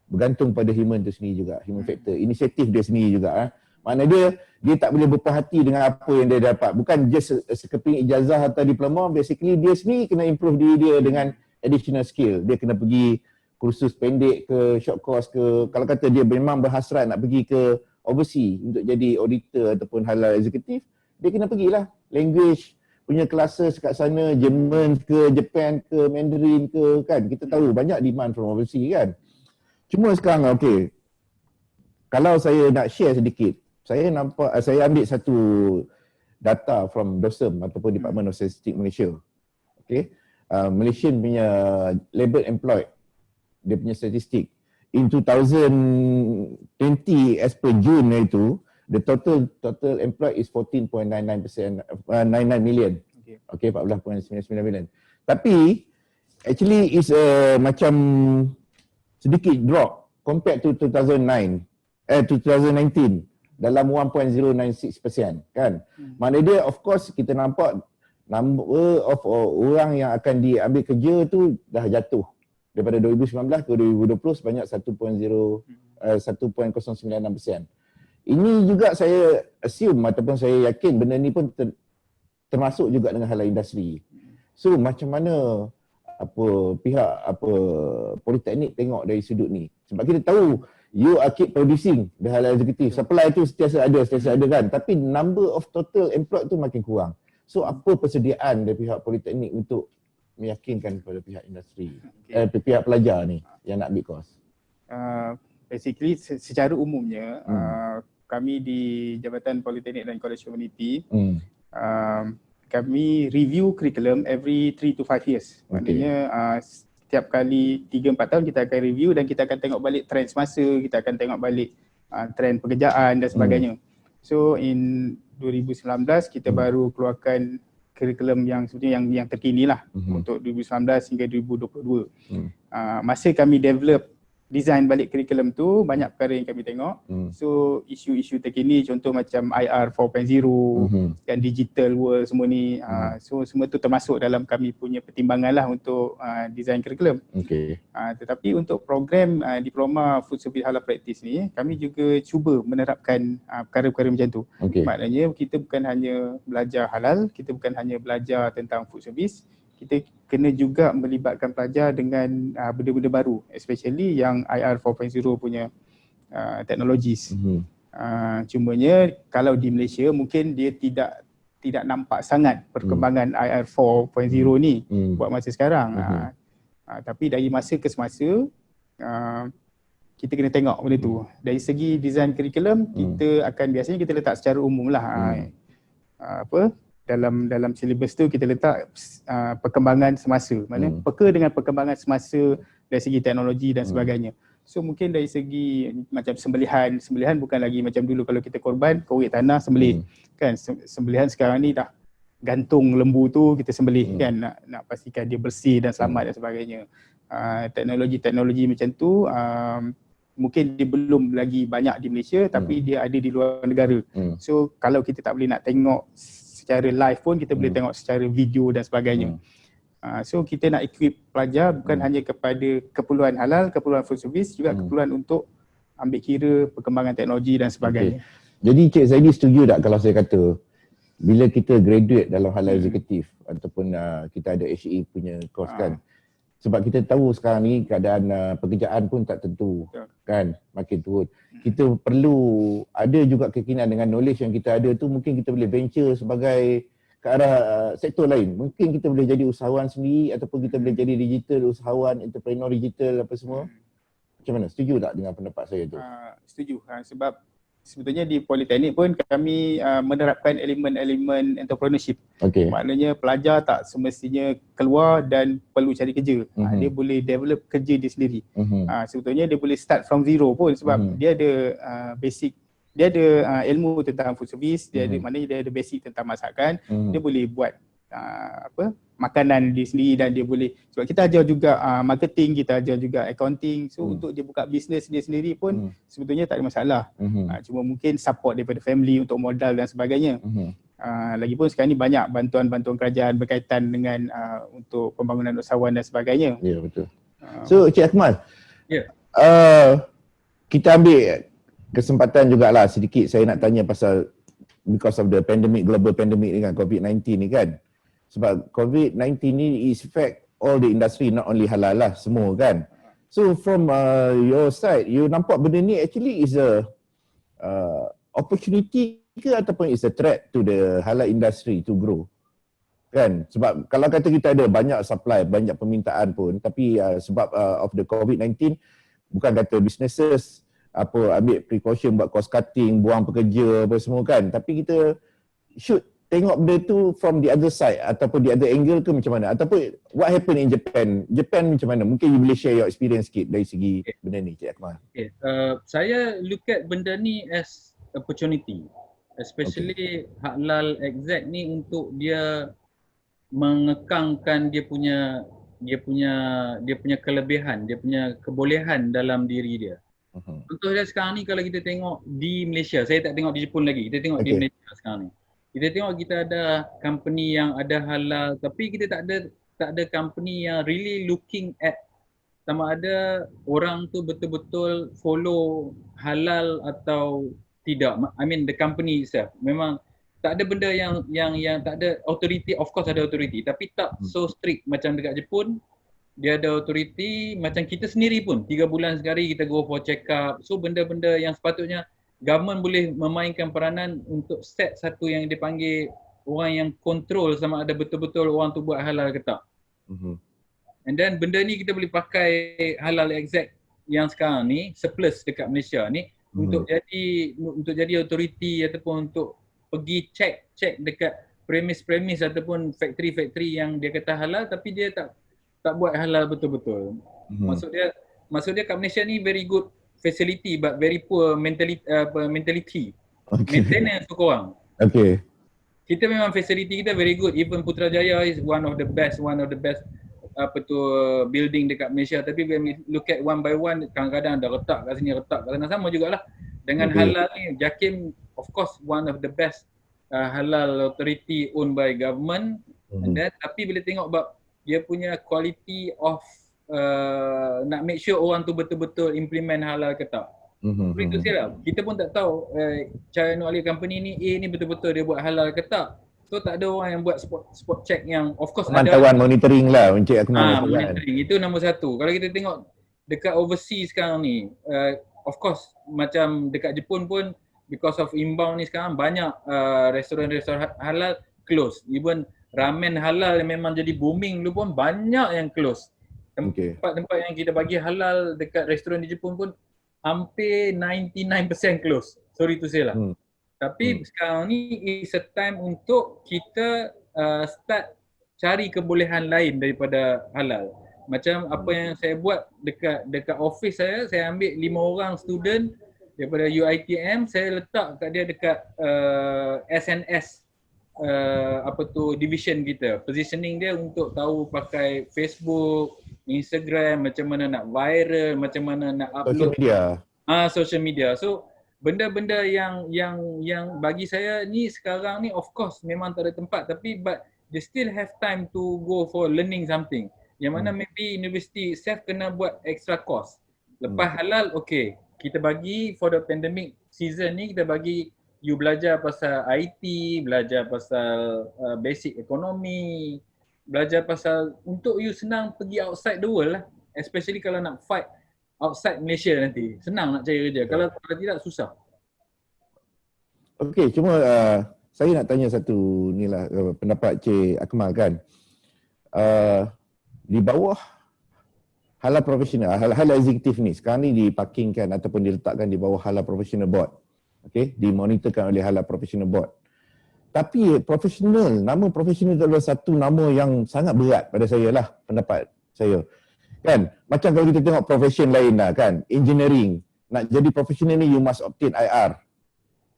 bergantung pada human tu sendiri juga, human factor, inisiatif dia sendiri juga. Maknanya dia tak boleh berpuas hati dengan apa yang dia dapat. Bukan just sekeping ijazah atau diploma, basically dia sendiri kena improve diri dia dengan additional skill. Dia kena pergi kursus pendek ke, short course ke. Kalau kata dia memang berhasrat nak pergi ke overseas untuk jadi auditor ataupun halal eksekutif, dia kena pergilah language punya classes kat sana, Jerman ke, Japan ke, Mandarin ke, kan. Kita tahu banyak demand from overseas kan. Cuma sekarang kalau saya nak share sedikit, saya ambil satu data from DOSM ataupun Department of Statistics Malaysia. Okay. Malaysian punya labor employed, dia punya statistik. In 2020 as per June itu, the total employed is 14.99%, 99 million. Okay, 14.99 million. Tapi actually is macam sedikit drop compared to 2019 dalam 1.096% kan. Maknanya dia of course kita nampak number of orang yang akan diambil kerja tu dah jatuh daripada 2019 ke 2020 sebanyak 1.096%. Ini juga saya assume ataupun saya yakin benda ni pun termasuk juga dengan halal industri. So macam mana pihak politeknik tengok dari sudut ni? Sebab kita tahu you are keep producing the halal executive. Supply tu sentiasa ada kan. Tapi number of total employed tu makin kurang. So apa persediaan dari pihak politeknik untuk meyakinkan kepada pihak industri, pihak pelajar ni yang nak ambil kos? Basically secara umumnya kami di Jabatan Politeknik dan College Community kami review curriculum every 3 to 5 years. Maknanya setiap kali 3-4 tahun kita akan review dan kita akan tengok balik trend semasa, kita akan tengok balik trend pekerjaan dan sebagainya. So in 2019 kita baru keluarkan kurikulum yang sebenarnya yang terkini lah untuk 2019 hingga 2022. Masa kami develop design balik kurikulum tu, banyak perkara yang kami tengok. So isu-isu terkini contoh macam IR 4.0 dan digital world semua ni, so semua tu termasuk dalam kami punya pertimbangan lah untuk design kurikulum. Tetapi untuk program diploma food service halal practice ni, kami juga cuba menerapkan perkara-perkara macam tu. Maknanya kita bukan hanya belajar halal, kita bukan hanya belajar tentang food service, kita kena juga melibatkan pelajar dengan benda-benda baru, especially yang IR 4.0 punya technologies. Cumanya kalau di Malaysia mungkin dia tidak nampak sangat perkembangan IR 4.0 ni buat masa sekarang. Tapi dari masa ke semasa kita kena tengok benda tu. Dari segi design kurikulum, kita akan biasanya kita letak secara umum lah. Dalam silibus tu kita letak perkembangan semasa. Maknanya peka dengan perkembangan semasa dari segi teknologi dan sebagainya. So mungkin dari segi macam sembelihan bukan lagi macam dulu kalau kita korban, korek tanah sembelih. Kan sembelihan sekarang ni dah gantung lembu tu kita sembelih kan, nak pastikan dia bersih dan selamat dan sebagainya. Teknologi macam tu mungkin dia belum lagi banyak di Malaysia tapi dia ada di luar negara. So kalau kita tak boleh nak tengok secara live pun, kita boleh tengok secara video dan sebagainya. So kita nak equip pelajar bukan hanya kepada keperluan halal, keperluan food service, juga keperluan untuk ambil kira perkembangan teknologi dan sebagainya. Jadi Cik Zaidi setuju tak kalau saya kata bila kita graduate dalam halal eksekutif ataupun kita ada HE punya course kan, sebab kita tahu sekarang ni keadaan pekerjaan pun tak tentu kan, makin turun. Kita perlu ada juga keyakinan dengan knowledge yang kita ada tu, mungkin kita boleh venture sebagai ke arah sektor lain. Mungkin kita boleh jadi usahawan sendiri ataupun kita boleh jadi digital usahawan, entrepreneur digital apa semua. Macam mana? Setuju tak dengan pendapat saya tu? Setuju. Sebab sebetulnya di Politeknik pun kami menerapkan elemen-elemen entrepreneurship. Maknanya pelajar tak semestinya keluar dan perlu cari kerja. Dia boleh develop kerja dia sendiri. Sebetulnya dia boleh start from zero pun sebab dia ada basic, dia ada ilmu tentang food service, dia ada maknanya dia ada basic tentang masakan, dia boleh buat makanan dia sendiri dan dia boleh, sebab kita ajar juga marketing, kita ajar juga accounting. So untuk dia buka bisnes dia sendiri pun sebetulnya tak ada masalah. Cuma mungkin support daripada family untuk modal dan sebagainya. Lagipun sekarang ni banyak bantuan-bantuan kerajaan berkaitan dengan untuk pembangunan usahawan dan sebagainya. Ya, betul. So Cik Akmal, Ya. kita ambil kesempatan jugalah sedikit saya nak tanya pasal because of the pandemic, global pandemic dengan COVID-19 ni kan. Sebab COVID-19 ni is affect all the industry, not only halal lah, semua kan. So from your side, you nampak benda ni actually is a opportunity ke ataupun is a threat to the halal industry to grow? Kan? Sebab kalau kata kita ada banyak supply, banyak permintaan pun, tapi sebab of the COVID-19, bukan kata businesses ambil precaution buat cost cutting, buang pekerja apa semua kan, tapi kita should tengok benda tu from the other side ataupun the other angle ke macam mana, ataupun what happened in Japan macam mana, mungkin you boleh share your experience sikit dari segi benda ni Cik Akmal. Saya look at benda ni as opportunity, especially halal exact ni untuk dia mengekangkan dia punya kelebihan, dia punya kebolehan dalam diri dia. Contoh dia sekarang ni kalau kita tengok di Malaysia, saya tak tengok di Jepun lagi, kita tengok di Malaysia sekarang ni. Kita tengok kita ada company yang ada halal, tapi kita tak ada company yang really looking at sama ada orang tu betul-betul follow halal atau tidak. I mean the company itself. Memang tak ada benda yang tak ada authority, of course ada authority, tapi tak so strict macam dekat Jepun. Dia ada authority, macam kita sendiri pun 3 bulan sekali kita go for check up. So benda-benda yang sepatutnya government boleh memainkan peranan untuk set satu yang dipanggil orang yang control sama ada betul-betul orang tu buat halal ke tak. And then benda ni kita boleh pakai halal exact yang sekarang ni surplus dekat Malaysia ni untuk jadi authority ataupun untuk pergi check dekat premise ataupun factory yang dia kata halal tapi dia tak buat halal betul-betul. Maksud dia kat Malaysia ni very good facility but very poor mentality. Maintenance tu korang. Kita memang facility kita very good. Even Putrajaya is one of the best building dekat Malaysia, tapi when we look at one by one, kadang-kadang ada retak kat sini, retak kat sana, sama jugalah dengan halal ni. JAKIM of course one of the best halal authority owned by government. And then tapi bila tengok dia punya quality of nak make sure orang tu betul-betul implement halal ke tak. Itu sajalah. Kita pun tak tahu cara Nur Ali company ni ni betul-betul dia buat halal ke tak. So tak ada orang yang buat spot check yang of course pemantauan, monitoring lah Encik Akmal. Monitoring itu nombor satu. Kalau kita tengok dekat overseas sekarang ni, of course macam dekat Jepun pun because of inbound ni sekarang banyak restoran-restoran halal close. Even ramen halal yang memang jadi booming dulu pun banyak yang close. Tempat-tempat yang kita bagi halal dekat restoran di Jepun pun hampir 99% close. Sorry to say lah. Tapi sekarang ni is a time untuk kita start cari kebolehan lain daripada halal. Macam apa yang saya buat dekat office saya ambil 5 orang student daripada UiTM, saya letak kat dia dekat SNS division kita. Positioning dia untuk tahu pakai Facebook, Instagram, macam mana nak viral, macam mana nak upload social media. So benda-benda yang bagi saya ni sekarang ni of course memang tak ada tempat, tapi but they still have time to go for learning something. Yang mana maybe university itself kena buat extra course. Lepas halal, kita bagi for the pandemic season ni, kita bagi you belajar pasal IT, belajar pasal basic ekonomi, belajar pasal untuk you senang pergi outside the world lah. Especially kalau nak fight outside Malaysia nanti. Senang nak cari kerja. Kalau tidak susah. Cuma saya nak tanya satu ni lah pendapat Cik Akmal kan. Di bawah halal profesional, halal eksekutif ni sekarang ni diparkingkan ataupun diletakkan di bawah halal professional board. Dimonitorkan oleh halal professional board. Tapi profesional, nama profesional itu adalah satu nama yang sangat berat pada saya lah, pendapat saya. Kan? Macam kalau kita tengok profession lain lah kan, engineering, nak jadi profesional ni you must obtain IR.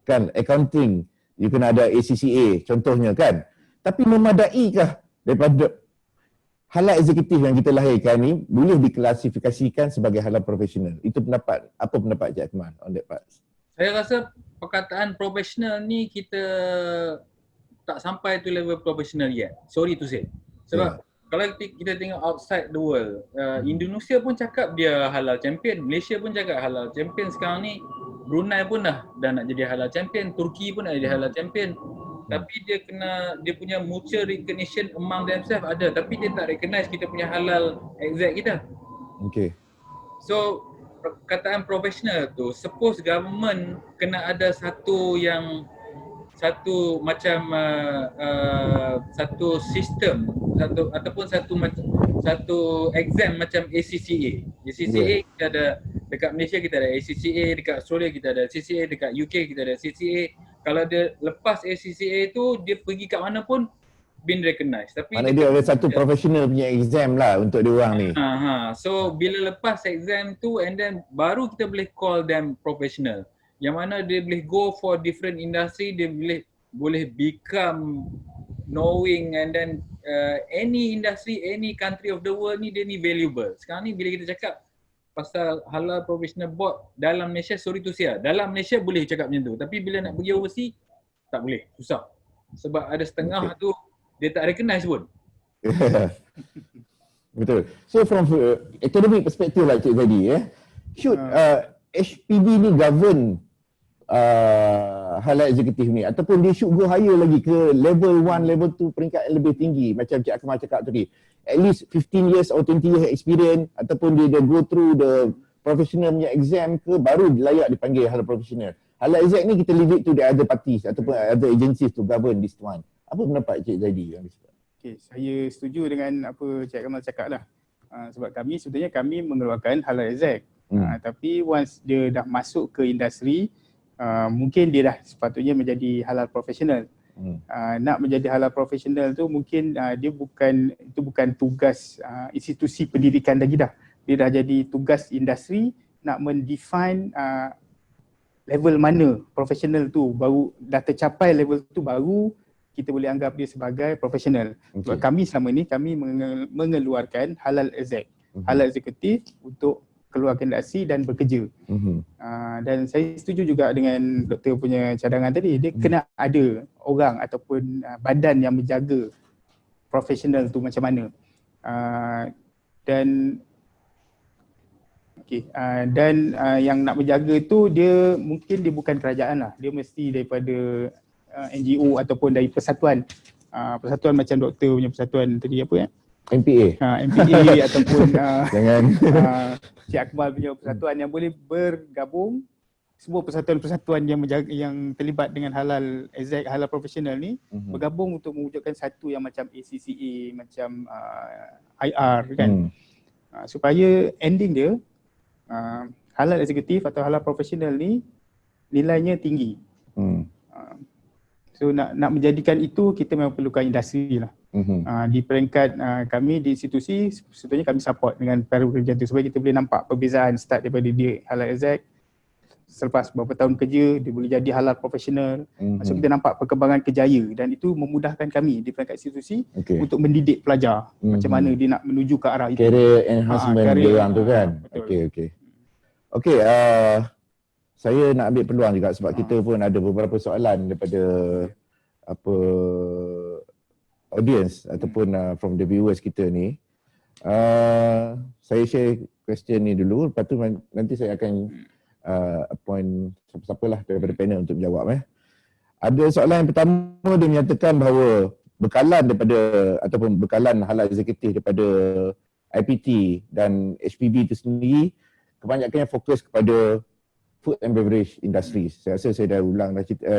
Kan? Accounting, you kena ada ACCA contohnya kan. Tapi memadaikah daripada halal eksekutif yang kita lahirkan ni boleh diklasifikasikan sebagai halal profesional? Itu pendapat, apa pendapat Cik Akmal on that part? Saya rasa perkataan profesional ni kita tak sampai to level professional yet. Sorry to say. Sebab kalau kita tengok outside the world, Indonesia pun cakap dia halal champion, Malaysia pun cakap halal champion. Sekarang ni Brunei pun dah nak jadi halal champion, Turki pun nak jadi halal champion. Tapi dia punya mutual recognition among themselves ada, tapi dia tak recognize kita punya halal exact kita. Okay. So perkataan professional tu, suppose government kena ada satu sistem, satu exam macam ACCA. ACCA kita ada dekat Malaysia, kita ada ACCA, dekat Australia kita ada CCA, dekat UK kita ada CCA. Kalau dia lepas ACCA tu, dia pergi kat mana pun been recognized. Tapi mana dia ada satu professional punya exam lah untuk dia orang ni. So bila lepas exam tu, and then baru kita boleh call them professional. Yang mana dia boleh go for different industry, dia boleh become knowing, and then any industry, any country of the world ni dia ni valuable. Sekarang ni bila kita cakap pasal halal professional board dalam Malaysia, sorry to say, dalam Malaysia boleh cakap macam tu, tapi bila nak pergi overseas tak boleh, susah. Sebab ada setengah tu dia tak recognize pun. Betul. So from academic perspective lah Cik Zaidi, should HPB ni govern halal eksekutif ni, ataupun dia should go higher lagi ke level 1, level 2, peringkat yang lebih tinggi macam Cik Akmal cakap tadi, at least 15 years or 20 years experience, ataupun dia go through the professional punya exam ke baru layak dipanggil halal professional. Halal exec ni kita leave it to the other parties ataupun other agencies to govern this one. Apa pendapat Cik Zaidi? Okay, saya setuju dengan apa Cik Kamal cakap lah. Sebab sebenarnya kami mengeluarkan halal exec. Tapi once dia dah masuk ke industri, mungkin dia dah sepatutnya menjadi halal profesional. Nak menjadi halal profesional tu mungkin dia bukan tugas institusi pendidikan lagi dah. Dia dah jadi tugas industri nak mendefine level mana profesional tu, baru dah tercapai level tu baru kita boleh anggap dia sebagai profesional. Sebab kami selama ni kami mengeluarkan halal exec, halal eksekutif untuk keluar kendasi dan bekerja. Dan saya setuju juga dengan doktor punya cadangan tadi, dia kena ada orang ataupun badan yang menjaga profesional tu macam mana. Dan yang nak menjaga tu dia mungkin dia bukan kerajaan lah, dia mesti daripada NGO ataupun dari persatuan. Persatuan macam doktor punya persatuan tadi apa ya? MPA. MPA ataupun jangan Cik Akmal punya persatuan yang boleh bergabung. Semua persatuan-persatuan yang terlibat dengan halal exec, halal profesional ni bergabung untuk mewujudkan satu yang macam ACCA, macam IR kan. Supaya ending dia halal eksekutif atau halal profesional ni nilainya tinggi. So nak menjadikan itu kita memang perlukan industri lah. Di peringkat kami di institusi, sebetulnya kami support dengan para pekerja tu supaya kita boleh nampak perbezaan start daripada dia halal exec, selepas beberapa tahun kerja dia boleh jadi halal profesional. So kita nampak perkembangan kejaya dan itu memudahkan kami di peringkat institusi untuk mendidik pelajar macam mana dia nak menuju ke arah itu. Career enhancement dia orang tu kan. Okey, saya nak ambil peluang juga sebab kita pun ada beberapa soalan daripada audience ataupun from the viewers kita ni. Saya share question ni dulu, lepas tu nanti saya akan appoint siapa-siapalah daripada panel untuk menjawab. Ada soalan yang pertama, dia menyatakan bahawa bekalan halal eksekutif daripada IPT dan HPB itu sendiri kebanyakannya fokus kepada food and beverage industries. Saya rasa saya dah ulang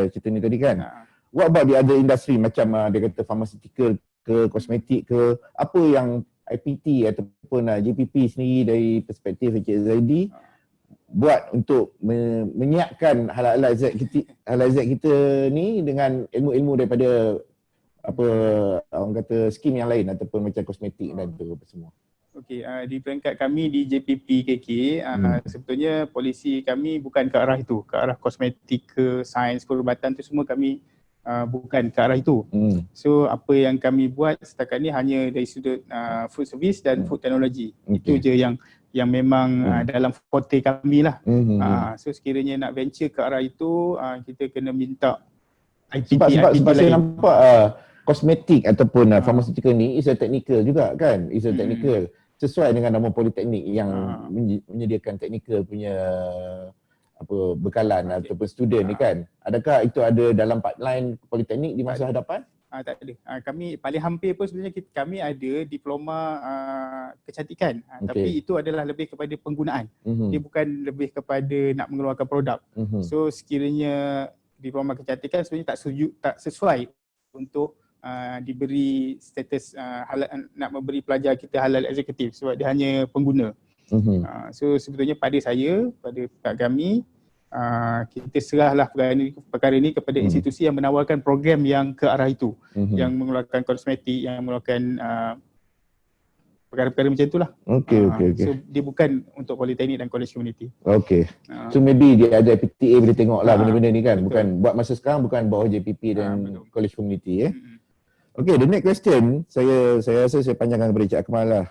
cerita ni tadi kan. What about the other industry macam dia kata pharmaceutical ke, kosmetik ke, apa yang IPT ataupun JPP sendiri dari perspektif Cik Zaidi buat untuk menyiapkan halal exec kita ni dengan ilmu-ilmu daripada orang kata skim yang lain ataupun macam kosmetik dan tu apa semua. Okey, di peringkat kami di JPP KK, sebetulnya polisi kami bukan ke arah itu, ke arah kosmetik ke, sains perubatan tu semua kami bukan ke arah itu. So apa yang kami buat setakat ni hanya dari sudut food service dan food technology. Itu je yang memang dalam forte kami lah. So sekiranya nak venture ke arah itu, kita kena minta Sebab saya nampak kosmetik ataupun pharmaceutical ni is a technical juga kan, is a technical sesuai dengan nama politeknik yang menyediakan technical punya bekalan ataupun student ni kan. Adakah itu ada dalam pipeline politeknik di masa hadapan? Tak ada. Kami paling hampir pun sebenarnya kami ada diploma kecantikan. Tapi itu adalah lebih kepada penggunaan. Dia bukan lebih kepada nak mengeluarkan produk. So sekiranya diploma kecantikan sebenarnya tak sesuai untuk diberi status halal, nak memberi pelajar kita halal eksekutif sebab dia hanya pengguna. So sebetulnya pada pihak kami, kita serahlah perkara ini kepada institusi yang menawarkan program yang ke arah itu, yang mengeluarkan kosmetik, yang mengeluarkan perkara-perkara macam itulah. Okay. So dia bukan untuk politeknik dan college community. Okay. So maybe dia ada PTA boleh tengok lah benda-benda ni kan. Betul. Bukan buat masa sekarang, bukan bawah JPP dan college community Okay, the next question saya rasa saya panjangkan kepada Cik Akmal lah.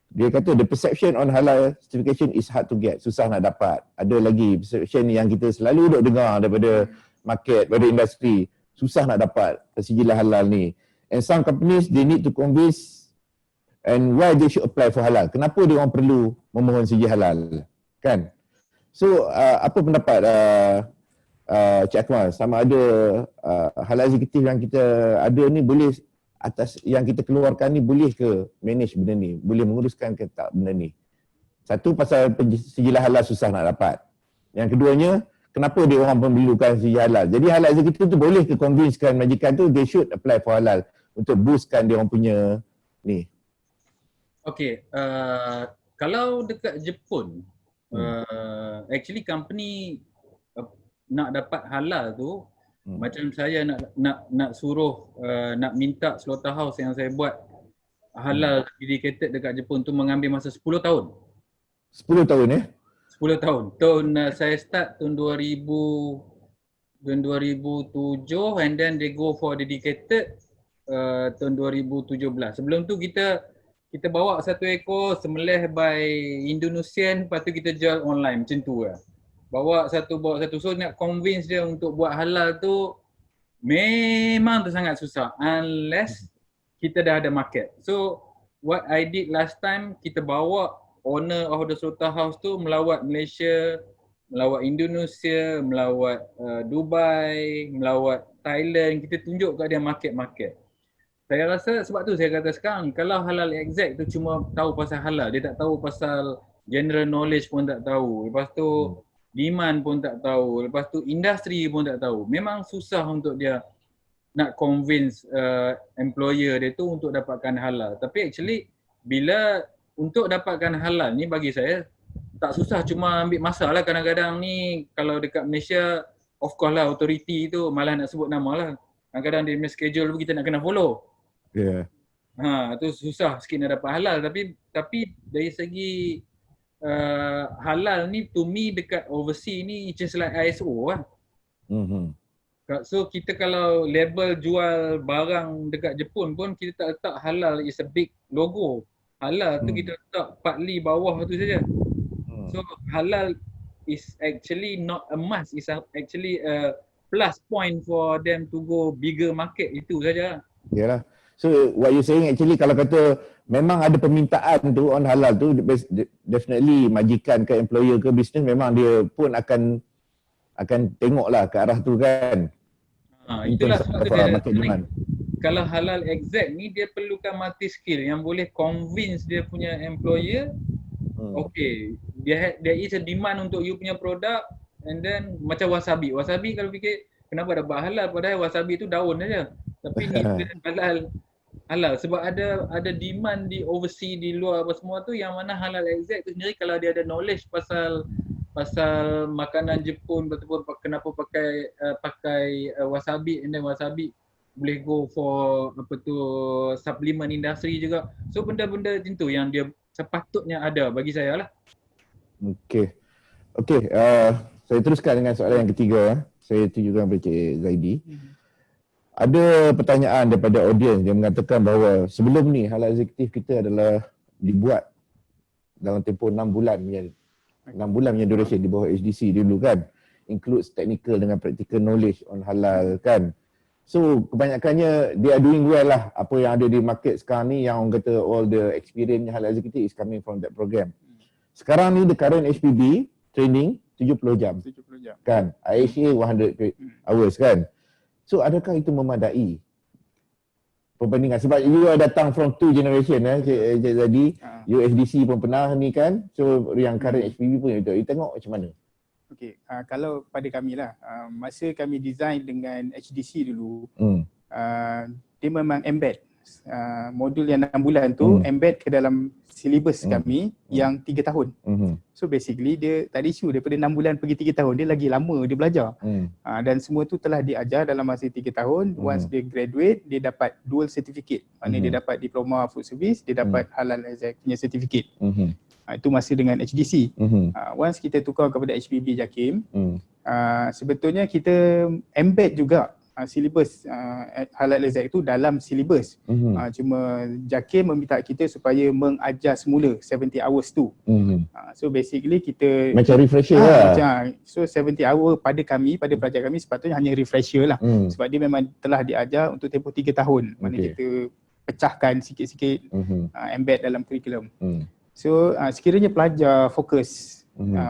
Dia kata the perception on halal certification is hard to get, susah nak dapat. Ada lagi perception yang kita selalu duk dengar daripada market, daripada industri, susah nak dapat sijil halal ni. And some companies they need to convince and why they should apply for halal. Kenapa dia orang perlu memohon sijil halal? Kan? So apa pendapat Cik Akmal, sama ada halal eksekutif yang kita ada ni boleh atas yang kita keluarkan ni boleh ke manage benda ni, boleh menguruskan ke tak benda ni? Satu, pasal sijil halal susah nak dapat. Yang keduanya, kenapa dia orang memerlukan sijil halal? Jadi halal eksekutif tu boleh ke convincekan majikan tu they should apply for halal untuk boostkan dia orang punya ni? Okay, kalau dekat Jepun, actually company nak dapat halal tu, macam saya nak suruh nak minta slaughterhouse yang saya buat halal dedicated dekat Jepun tu mengambil masa 10 tahun. 10 tahun 10 tahun. Saya start tahun 2007 and then they go for dedicated tahun 2017. Sebelum tu kita bawa satu ekor sembelih by Indonesian, lepas tu kita jual online macam tu lah. Bawa satu. So nak convince dia untuk buat halal tu memang tu sangat susah unless kita dah ada market. So what I did last time, kita bawa owner of the slaughterhouse tu melawat Malaysia, melawat Indonesia, melawat Dubai, melawat Thailand. Kita tunjuk kat dia market-market. Saya rasa sebab tu saya kata sekarang kalau halal exact tu cuma tahu pasal halal, dia tak tahu pasal general knowledge pun tak tahu. Lepas tu demand pun tak tahu, lepas tu industri pun tak tahu. Memang susah untuk dia nak convince employer dia tu untuk dapatkan halal. Tapi actually bila untuk dapatkan halal ni bagi saya tak susah, cuma ambil masa lah. Kadang-kadang ni kalau dekat Malaysia of course lah authority tu malah nak sebut nama lah. Kadang-kadang dia punya schedule pun kita nak kena follow. Tu susah sikit nak dapat halal. Tapi dari segi halal ni to me dekat overseas ni just like ISO lah. So kita kalau label jual barang dekat Jepun pun kita tak letak halal is a big logo. Halal tu kita letak partly bawah tu saja. So halal is actually not a must, is actually a plus point for them to go bigger market, itu saja. Yalah. So what you saying actually kalau kata memang ada permintaan tu on halal tu, definitely majikan ke employer ke bisnes memang dia pun akan tengoklah ke arah tu kan. Itulah sebab tu dia kalau halal exact ni dia perlukan multi skill yang boleh convince dia punya employer. Okay, there is a demand untuk you punya produk, and then macam wasabi kalau fikir kenapa dapat halal padahal wasabi tu daun saja. Tapi ni halal sebab ada demand di overseas, di luar apa semua tu, yang mana halal exact tu sendiri kalau dia ada knowledge pasal makanan Jepun, betul kenapa pakai wasabi, and then wasabi boleh go for supplement industri juga. So benda-benda macam tu yang dia sepatutnya ada bagi saya lah. Okey, saya teruskan dengan soalan yang ketiga. Saya tunjukkan kepada Cik Zaidi. Ada pertanyaan daripada audiens yang mengatakan bahawa sebelum ni halal eksekutif kita adalah dibuat dalam tempoh 6 bulan punya duration di bawah HDC dulu kan. Includes technical dengan practical knowledge on halal kan. So kebanyakannya they are doing well lah. Apa yang ada di market sekarang ni yang orang kata all the experience halal executive is coming from that program. Sekarang ni the current HPB training 70 jam. 70 jam. Kan? IHA 100 hours kan. So adakah itu memadai? Perbandingan sebab you datang from two generation Cik Zadi, UFDC pun pernah ni kan. So yang current HPB pun you tengok macam mana? Okey, kalau pada kami lah, masa kami design dengan HDC dulu, dia memang embed. Modul yang 6 bulan tu embed ke dalam silibus kami yang 3 tahun. So basically dia tak ada isu daripada 6 bulan pergi 3 tahun, dia lagi lama dia belajar. Dan semua tu telah diajar dalam masa 3 tahun. Once dia graduate, dia dapat dual certificate. Maknanya dia dapat diploma food service, dia dapat halal exec punya certificate. Itu masa dengan HDC. Once kita tukar kepada HPB JAKIM, sebetulnya kita embed juga silibus halal exec itu dalam silibus. Cuma JAKIM meminta kita supaya mengajar semula 70 hours tu. So basically kita macam refresher lah. So 70 hour pada kami, pada pelajar kami sepatutnya hanya refresher lah. Sebab dia memang telah diajar untuk tempoh 3 tahun. Maknanya kita pecahkan sikit-sikit, embed dalam kurikulum. So sekiranya pelajar fokus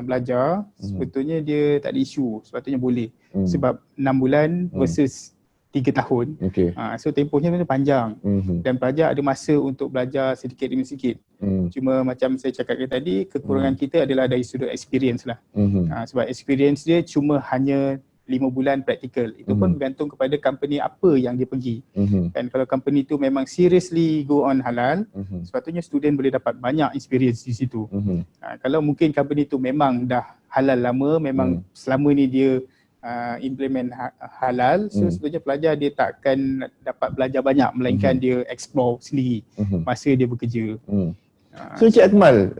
belajar, sebetulnya dia tak ada isu, sepatutnya boleh. Sebab 6 bulan versus 3 tahun. So tempohnya memang panjang. Dan pelajar ada masa untuk belajar sedikit demi sedikit. Cuma macam saya cakapkan tadi, kekurangan kita adalah dari sudut experience lah. Sebab experience dia cuma hanya 5 bulan praktikal. Itu pun bergantung kepada company apa yang dia pergi. Dan kalau company tu memang seriously go on halal, sepatutnya student boleh dapat banyak experience di situ. Kalau mungkin company tu memang dah halal lama, memang selama ni dia implement halal, so sebetulnya pelajar dia takkan dapat belajar banyak, melainkan dia explore sendiri masa dia bekerja. So Cik Akmal,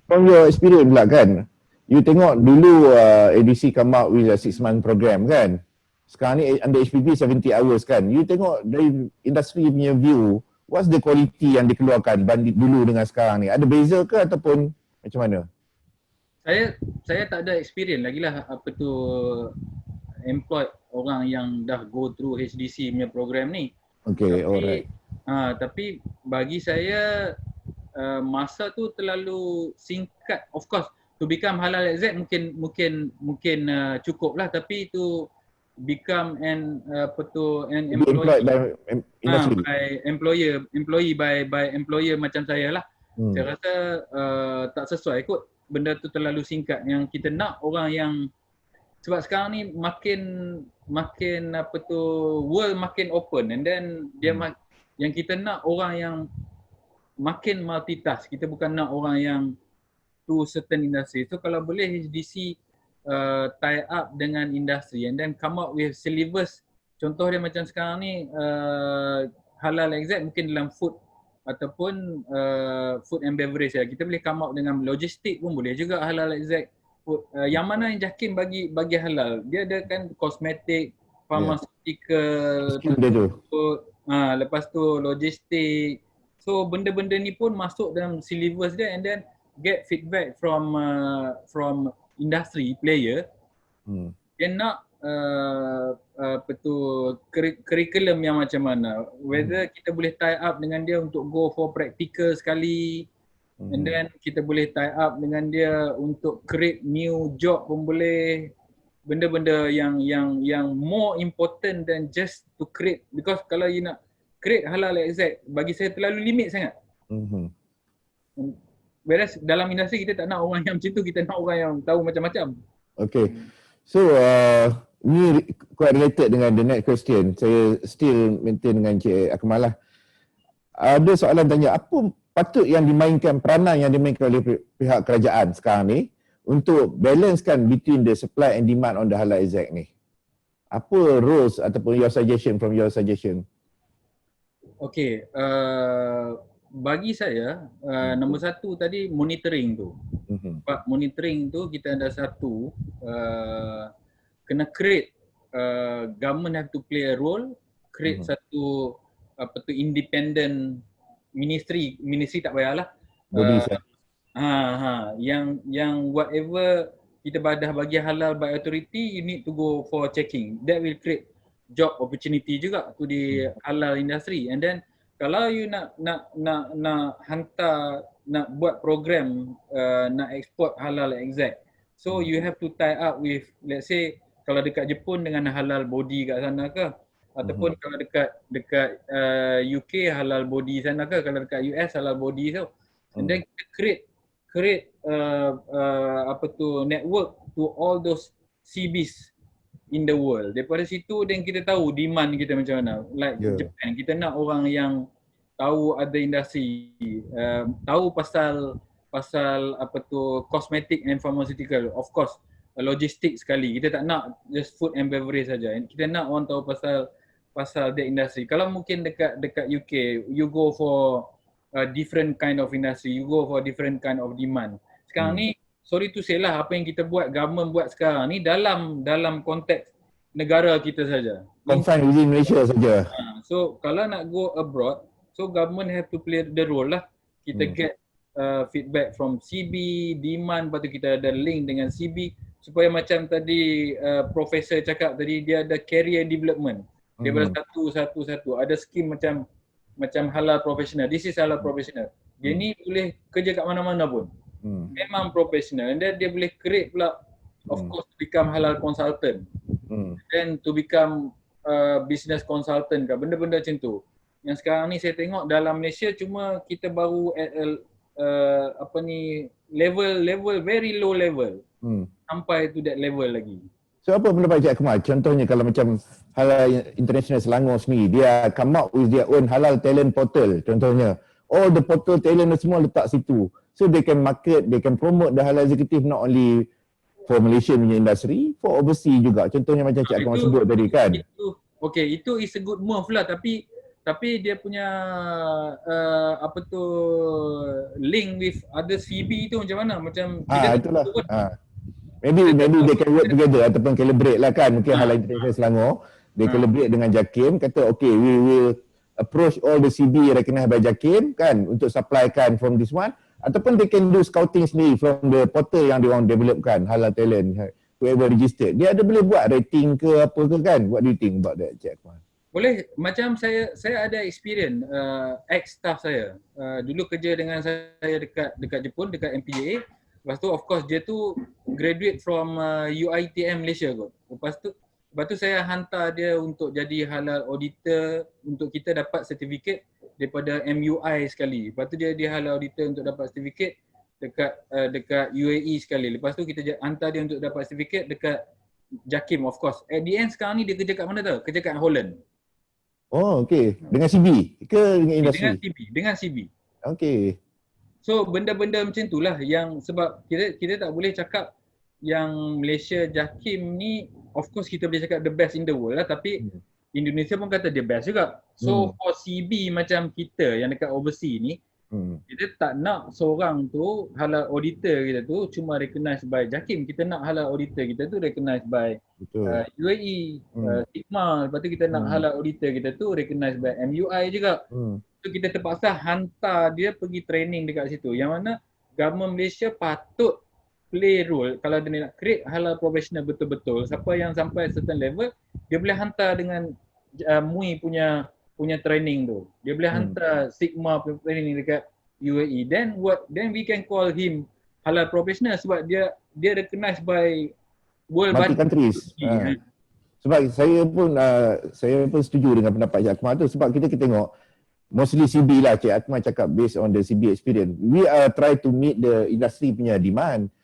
from your experience pula kan, you tengok dulu ADC come out with a 6-month program kan. Sekarang ni under HPB 70 hours kan. You tengok dari industri punya view, what's the quality yang dikeluarkan banding dulu dengan sekarang ni? Ada beza ke ataupun macam mana? Saya tak ada experience lagi lah apa tu employ orang yang dah go through HDC punya program ni. Okay, alright. Tapi bagi saya masa tu terlalu singkat. Of course to become halal exec mungkin cukup lah, tapi to become an employee by employee by employer macam saya lah. Saya rasa tak sesuai kot. Benda tu terlalu singkat. Yang kita nak orang yang, sebab sekarang ni makin apa tu world makin open, and then dia yang kita nak orang yang makin multitask. Kita bukan nak orang yang to certain industry. So kalau boleh HDC tie up dengan industri and then come up with syllabus. Contoh dia macam sekarang ni halal exec mungkin dalam food ataupun food and beverage ya. Kita boleh come up dengan logistik pun boleh juga halal exec. Yang mana yang JAKIM bagi halal, dia ada kan kosmetik, pharmaceutical, lepas tu logistik. So benda-benda ni pun masuk dalam syllabus dia, and then get feedback from industry player. Dia nak apa tu curriculum yang macam mana, whether kita boleh tie up dengan dia untuk go for practical sekali, and then kita boleh tie up dengan dia untuk create new job pun boleh. Benda-benda yang more important than just to create, because kalau you nak create halal exec, bagi saya terlalu limit sangat. Whereas dalam industri kita tak nak orang yang macam tu, kita nak orang yang tahu macam-macam. Okay. So ni quite related dengan the next question. Saya still maintain dengan Cik Akmal lah. Ada soalan tanya, apa patut yang dimainkan, peranan yang dimainkan oleh pihak kerajaan sekarang ni untuk balancekan between the supply and demand on the halal exec ni? Apa rules ataupun your suggestion from your suggestion? Okay, bagi saya nombor satu tadi monitoring tu. Sebab monitoring tu kita ada satu kena create, government have to play a role, create satu apa tu independent ministry tak payahlah. Yang whatever kita dah bagi halal by authority, you need to go for checking. That will create job opportunity juga tu di halal industry. And then kalau you nak hantar, nak buat program nak export halal exact, so you have to tie up with, let's say kalau dekat Jepun dengan halal body kat sana ke, ataupun kalau dekat UK halal body sana ke, kalau dekat US halal body tu. And then create network to all those CBs in the world. Daripada situ then kita tahu demand kita macam mana. Like Japan, kita nak orang yang tahu ada industri, tahu pasal cosmetic and pharmaceutical. Of course, logistik sekali. Kita tak nak just food and beverage saja. Kita nak orang tahu pasal the industry. Kalau mungkin dekat UK, you go for different kind of industry, you go for different kind of demand. Sekarang ni, sorry to say lah, apa yang kita buat, government buat sekarang ni dalam konteks negara kita saja. Confined within Malaysia saja. So kalau nak go abroad, so government have to play the role lah. Kita get feedback from CB, demand, lepas tu kita ada link dengan CB supaya macam tadi profesor cakap tadi, dia ada career development. Daripada satu ada skim macam halal professional. This is halal professional. Dia ni boleh kerja kat mana-mana pun. Memang professional. And then dia boleh create pula, of course, to become halal consultant. Then to become business consultant ke, benda-benda macam tu. Yang sekarang ni saya tengok dalam Malaysia cuma kita baru at level very low level. Sampai to that level lagi. So apa pendapat Cik Akmal? Contohnya kalau macam Halal International Selangor sendiri, dia come up with their own halal talent portal contohnya. All the portal talent semua letak situ. So they can market, they can promote the halal executive not only for Malaysian punya industri, for overseas juga. Contohnya macam Cik Akmal sebut tadi kan. Itu is a good move lah, tapi dia punya link with other CB tu macam mana? Macam itulah. Maybe they can work together ataupun collaborate lah kan. Mungkin Halal International Selangor, they collaborate dengan JAKIM, kata okay, we will approach all the CB recognized by JAKIM kan untuk supply kan from this one, ataupun they can do scouting sendiri from the portal yang diorang developkan, halal talent, whoever registered. Dia ada boleh buat rating ke apa ke kan? What do you think about that, Cik Akmal? Boleh. Macam saya ada experience ex-staff saya. Dulu kerja dengan saya dekat Jepun, dekat MPJA. Lepas tu of course dia tu graduate from UiTM Malaysia kot. Lepas tu saya hantar dia untuk jadi halal auditor untuk kita dapat sertifikat daripada MUI sekali. Lepas tu dia halal auditor untuk dapat sertifikat dekat UAE sekali. Lepas tu kita hantar dia untuk dapat sertifikat dekat JAKIM of course. At the end sekarang ni dia kerja kat mana tu? Kerja kat Holland. Oh okey. Dengan CB ke dengan industri? Dengan CB. Okey. So benda-benda macam itulah yang sebab kita tak boleh cakap yang Malaysia JAKIM ni, of course kita boleh cakap the best in the world lah, tapi Indonesia pun kata dia best juga. So for CB macam kita yang dekat overseas ni, kita tak nak seorang tu halal auditor kita tu cuma recognized by JAKIM. Kita nak halal auditor kita tu recognized by UAE, Sigma. Lepas tu kita nak halal auditor kita tu recognized by MUI juga. So kita terpaksa hantar dia pergi training dekat situ. Yang mana government Malaysia patut play role kalau dia nak create halal professional betul-betul. Siapa yang sampai certain level, dia boleh hantar dengan MUI punya training tu. Dia boleh hantar Sigma punya training dekat UAE. Then we can call him halal professional sebab dia recognized by world countries. Sebab saya pun setuju dengan pendapat Cik Akmal tu sebab kita tengok mostly CB lah Cik Akmal cakap based on the CB experience. We are try to meet the industry punya demand.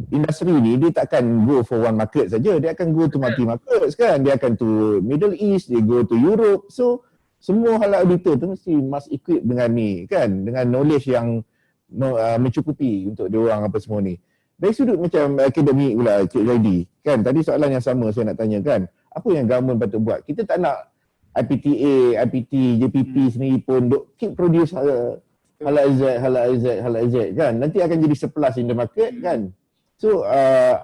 Industri ni dia takkan go for one market saja, dia akan go to multi markets kan. Dia akan to Middle East, dia go to Europe. So semua halal auditor tu mesti must equip dengan ni kan, dengan knowledge yang mencukupi untuk dia orang apa semua ni. Dari sudut macam akademik pula Cik Zaidi kan, tadi soalan yang sama saya nak tanya kan, apa yang government patut buat? Kita tak nak IPTA, IPT, JPP sendiri pun keep produce halal AZ kan, nanti akan jadi surplus in the market kan. So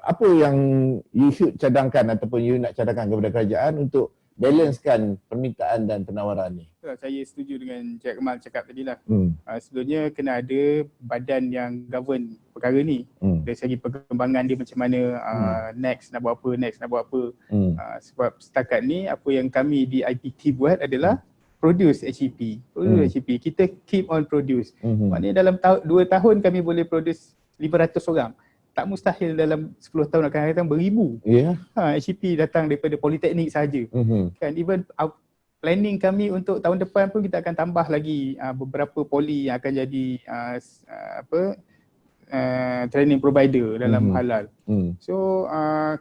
apa yang you should cadangkan ataupun you nak cadangkan kepada kerajaan untuk balancekan permintaan dan penawaran ni? Saya setuju dengan Cik Kamal cakap tadi lah. Sebetulnya kena ada badan yang govern perkara ni. Dari segi perkembangan dia macam mana, next nak buat apa. Sebab setakat ni apa yang kami di IPT buat adalah produce HEP. Kita keep on produce. Maknanya dalam 2 tahun kami boleh produce 500 orang. Tak mustahil dalam 10 tahun akan datang beribu. HEP datang daripada politeknik saja. Kan even planning kami untuk tahun depan pun kita akan tambah lagi beberapa poli yang akan jadi training provider dalam halal. So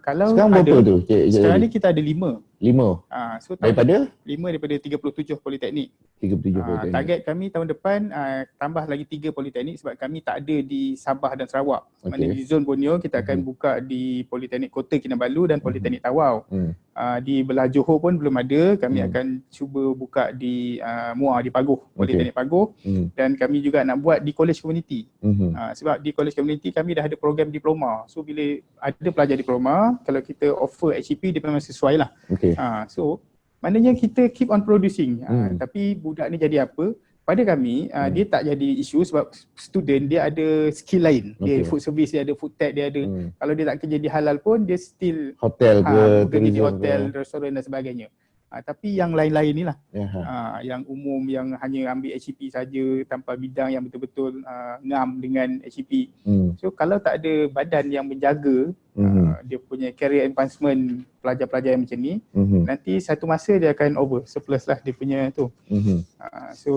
kalau sekarang berapa tu? Sekarang ni kita ada 5. 5? So daripada 5 daripada 37 politeknik. 37 politeknik. Target kami tahun depan tambah lagi 3 politeknik sebab kami tak ada di Sabah dan Sarawak. Maknanya di zon Borneo kita akan buka di Politeknik Kota Kinabalu dan Politeknik Tawau. Di belah Johor pun belum ada, kami akan cuba buka di Muar di Pagoh, Politeknik Pagoh, dan kami juga nak buat di College Community. Sebab di College Community kami dah ada program diploma. So bila ada pelajar diploma, kalau kita offer HEP dia memang sesuai lah. So maknanya kita keep on producing. Tapi budak ni jadi apa? Pada kami dia tak jadi isu sebab student dia ada skill lain. Dia food service, dia ada food tech, dia ada kalau dia tak kerja di halal pun dia still hotel ke, bekerja di hotel, restoran dan sebagainya. Tapi yang lain-lain ni lah, yang umum yang hanya ambil HEP saja tanpa bidang yang betul-betul ngam dengan HEP. So kalau tak ada badan yang menjaga dia punya career advancement pelajar-pelajar yang macam ni, nanti satu masa dia akan over, surplus lah dia punya tu. So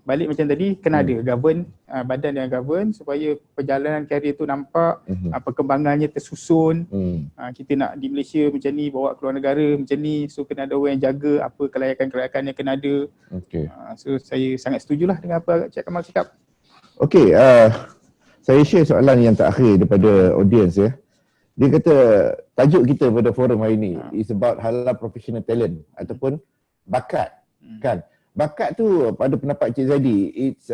balik macam tadi, kena ada govern, badan yang govern supaya perjalanan career tu nampak, perkembangannya tersusun. Kita nak di Malaysia macam ni, bawa keluar negara macam ni, so kena ada orang yang jaga apa kelayakan-kelayakan yang kena ada. So saya sangat setujulah dengan apa Cik Kamal cakap. Saya share soalan yang terakhir daripada audience ya. Dia kata tajuk kita pada forum hari ni is about halal professional talent ataupun bakat, kan? Bakat tu pada pendapat Cik Zaidi, it's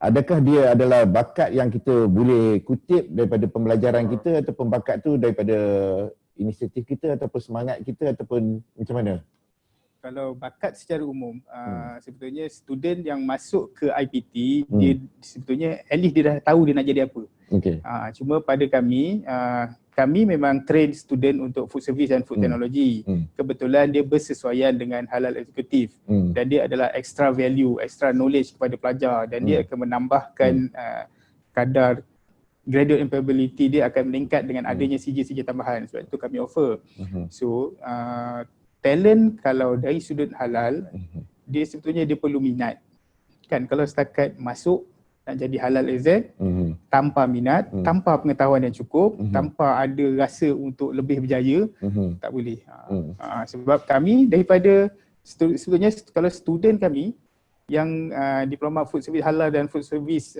adakah dia adalah bakat yang kita boleh kutip daripada pembelajaran kita ataupun bakat tu daripada inisiatif kita ataupun semangat kita ataupun macam mana? Kalau bakat secara umum, sebetulnya student yang masuk ke IPT, dia sebetulnya at least dia dah tahu dia nak jadi apa. Cuma pada kami, kami memang train student untuk food service dan food technology. Kebetulan dia bersesuaian dengan halal eksekutif dan dia adalah extra value, extra knowledge kepada pelajar dan dia akan menambahkan kadar graduate employability dia akan meningkat dengan adanya CJ tambahan. Sebab itu kami offer. So talent kalau dari sudut halal, dia sebetulnya dia perlu minat. Kan kalau setakat masuk nak jadi halal AZ tanpa minat, tanpa pengetahuan yang cukup, tanpa ada rasa untuk lebih berjaya, tak boleh. Sebab kami daripada sebetulnya kalau student kami yang diploma food service halal dan food service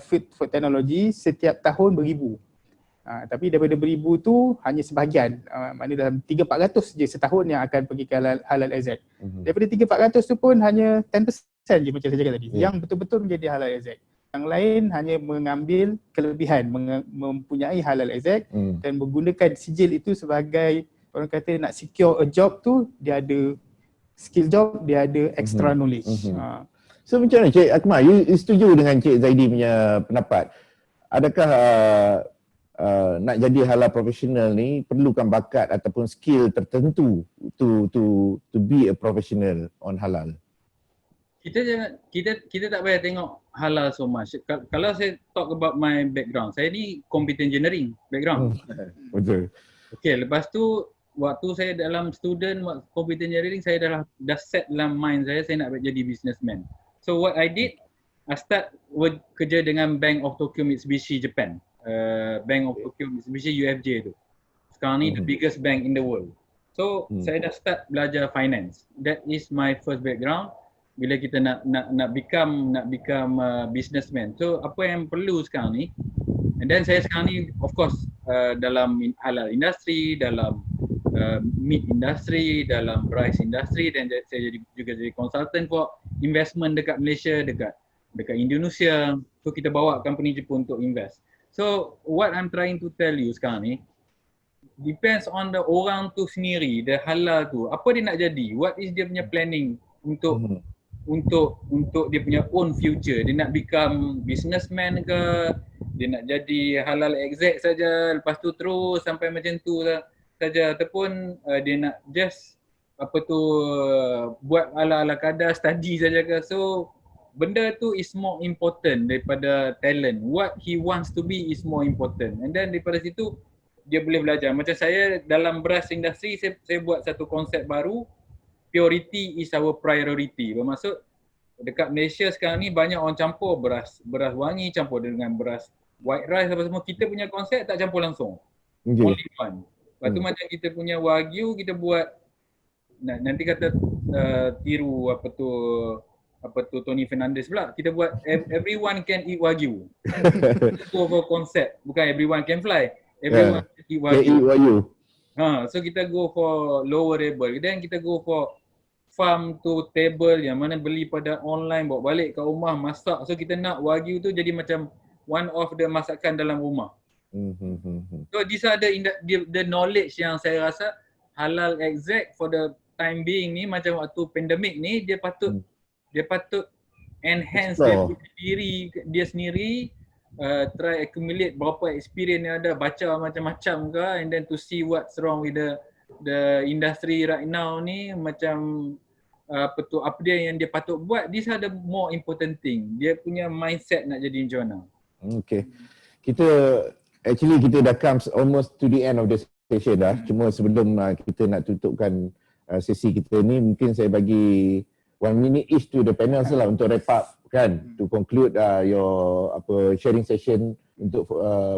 food technology setiap tahun beribu. Tapi daripada beribu tu hanya sebahagian, maknanya dalam 300-400 je setahun yang akan pergi ke halal AZ. Daripada 300-400 tu pun hanya 10% je macam saya cakap tadi yang betul-betul menjadi halal AZ. Yang lain hanya mengambil kelebihan, mempunyai halal AZ dan menggunakan sijil itu sebagai orang kata nak secure a job tu, dia ada skill job, dia ada extra knowledge. So macam mana Cik Akmal, you setuju dengan Cik Zaidi punya pendapat? Adakah nak jadi halal profesional ni perlukan bakat ataupun skill tertentu to be a professional on halal? Kita tak payah tengok halal so much. Kalau saya talk about my background, saya ni computer engineering background. Betul. Okay, lepas tu waktu saya dalam student computer engineering, saya dah set dalam mind saya nak jadi businessman. So what I did, I start kerja dengan Bank of Tokyo Mitsubishi Japan. Bank of Tokyo Mitsubishi UFJ tu. Sekarang ni the biggest bank in the world. So saya dah start belajar finance. That is my first background. Bila kita nak become businessman. So apa yang perlu sekarang ni, and then saya sekarang ni of course dalam halal industry, dalam meat industry, dalam rice industry, dan saya juga jadi consultant for investment dekat Malaysia, dekat Indonesia. So kita bawa company Jepun untuk invest. So what I'm trying to tell you sekarang ni, depends on the orang tu sendiri, the halal tu. Apa dia nak jadi? What is dia punya planning untuk untuk dia punya own future. Dia nak become businessman ke, dia nak jadi halal exec saja, lepas tu terus sampai macam tu saja, ataupun dia nak just buat ala-ala kadar study saja ke. So benda tu is more important daripada talent. What he wants to be is more important. And then daripada situ dia boleh belajar. Macam saya dalam beras industri, saya buat satu konsep baru, purity is our priority. Bermaksud dekat Malaysia sekarang ni banyak orang campur beras wangi campur dengan beras white rice apa semua. Kita punya konsep tak campur langsung. Only one. Lepas tu macam kita punya wagyu, kita buat nanti kata tiru apa tu Tony Fernandez pula. Kita buat everyone can eat wagyu. Itu for konsep. Bukan everyone can fly. Everyone can eat wagyu. So kita go for lower label. Then kita go for farm to table, yang mana beli pada online, bawa balik ke rumah, masak. So kita nak wagyu tu jadi macam one of the masakan dalam rumah. So these are the knowledge yang saya rasa halal exec for the time being ni, macam waktu pandemik ni, dia patut enhance diri dia sendiri, try accumulate berapa experience yang ada, baca macam-macam ke, and then to see what's wrong with the industry right now ni, macam apa dia yang dia patut buat. These are the more important thing. Dia punya mindset nak jadi macam mana. Okay. Kita dah come almost to the end of the session dah. Cuma sebelum kita nak tutupkan sesi kita ni, mungkin saya bagi 1 minute each to the panels lah untuk wrap up kan, to conclude your sharing session untuk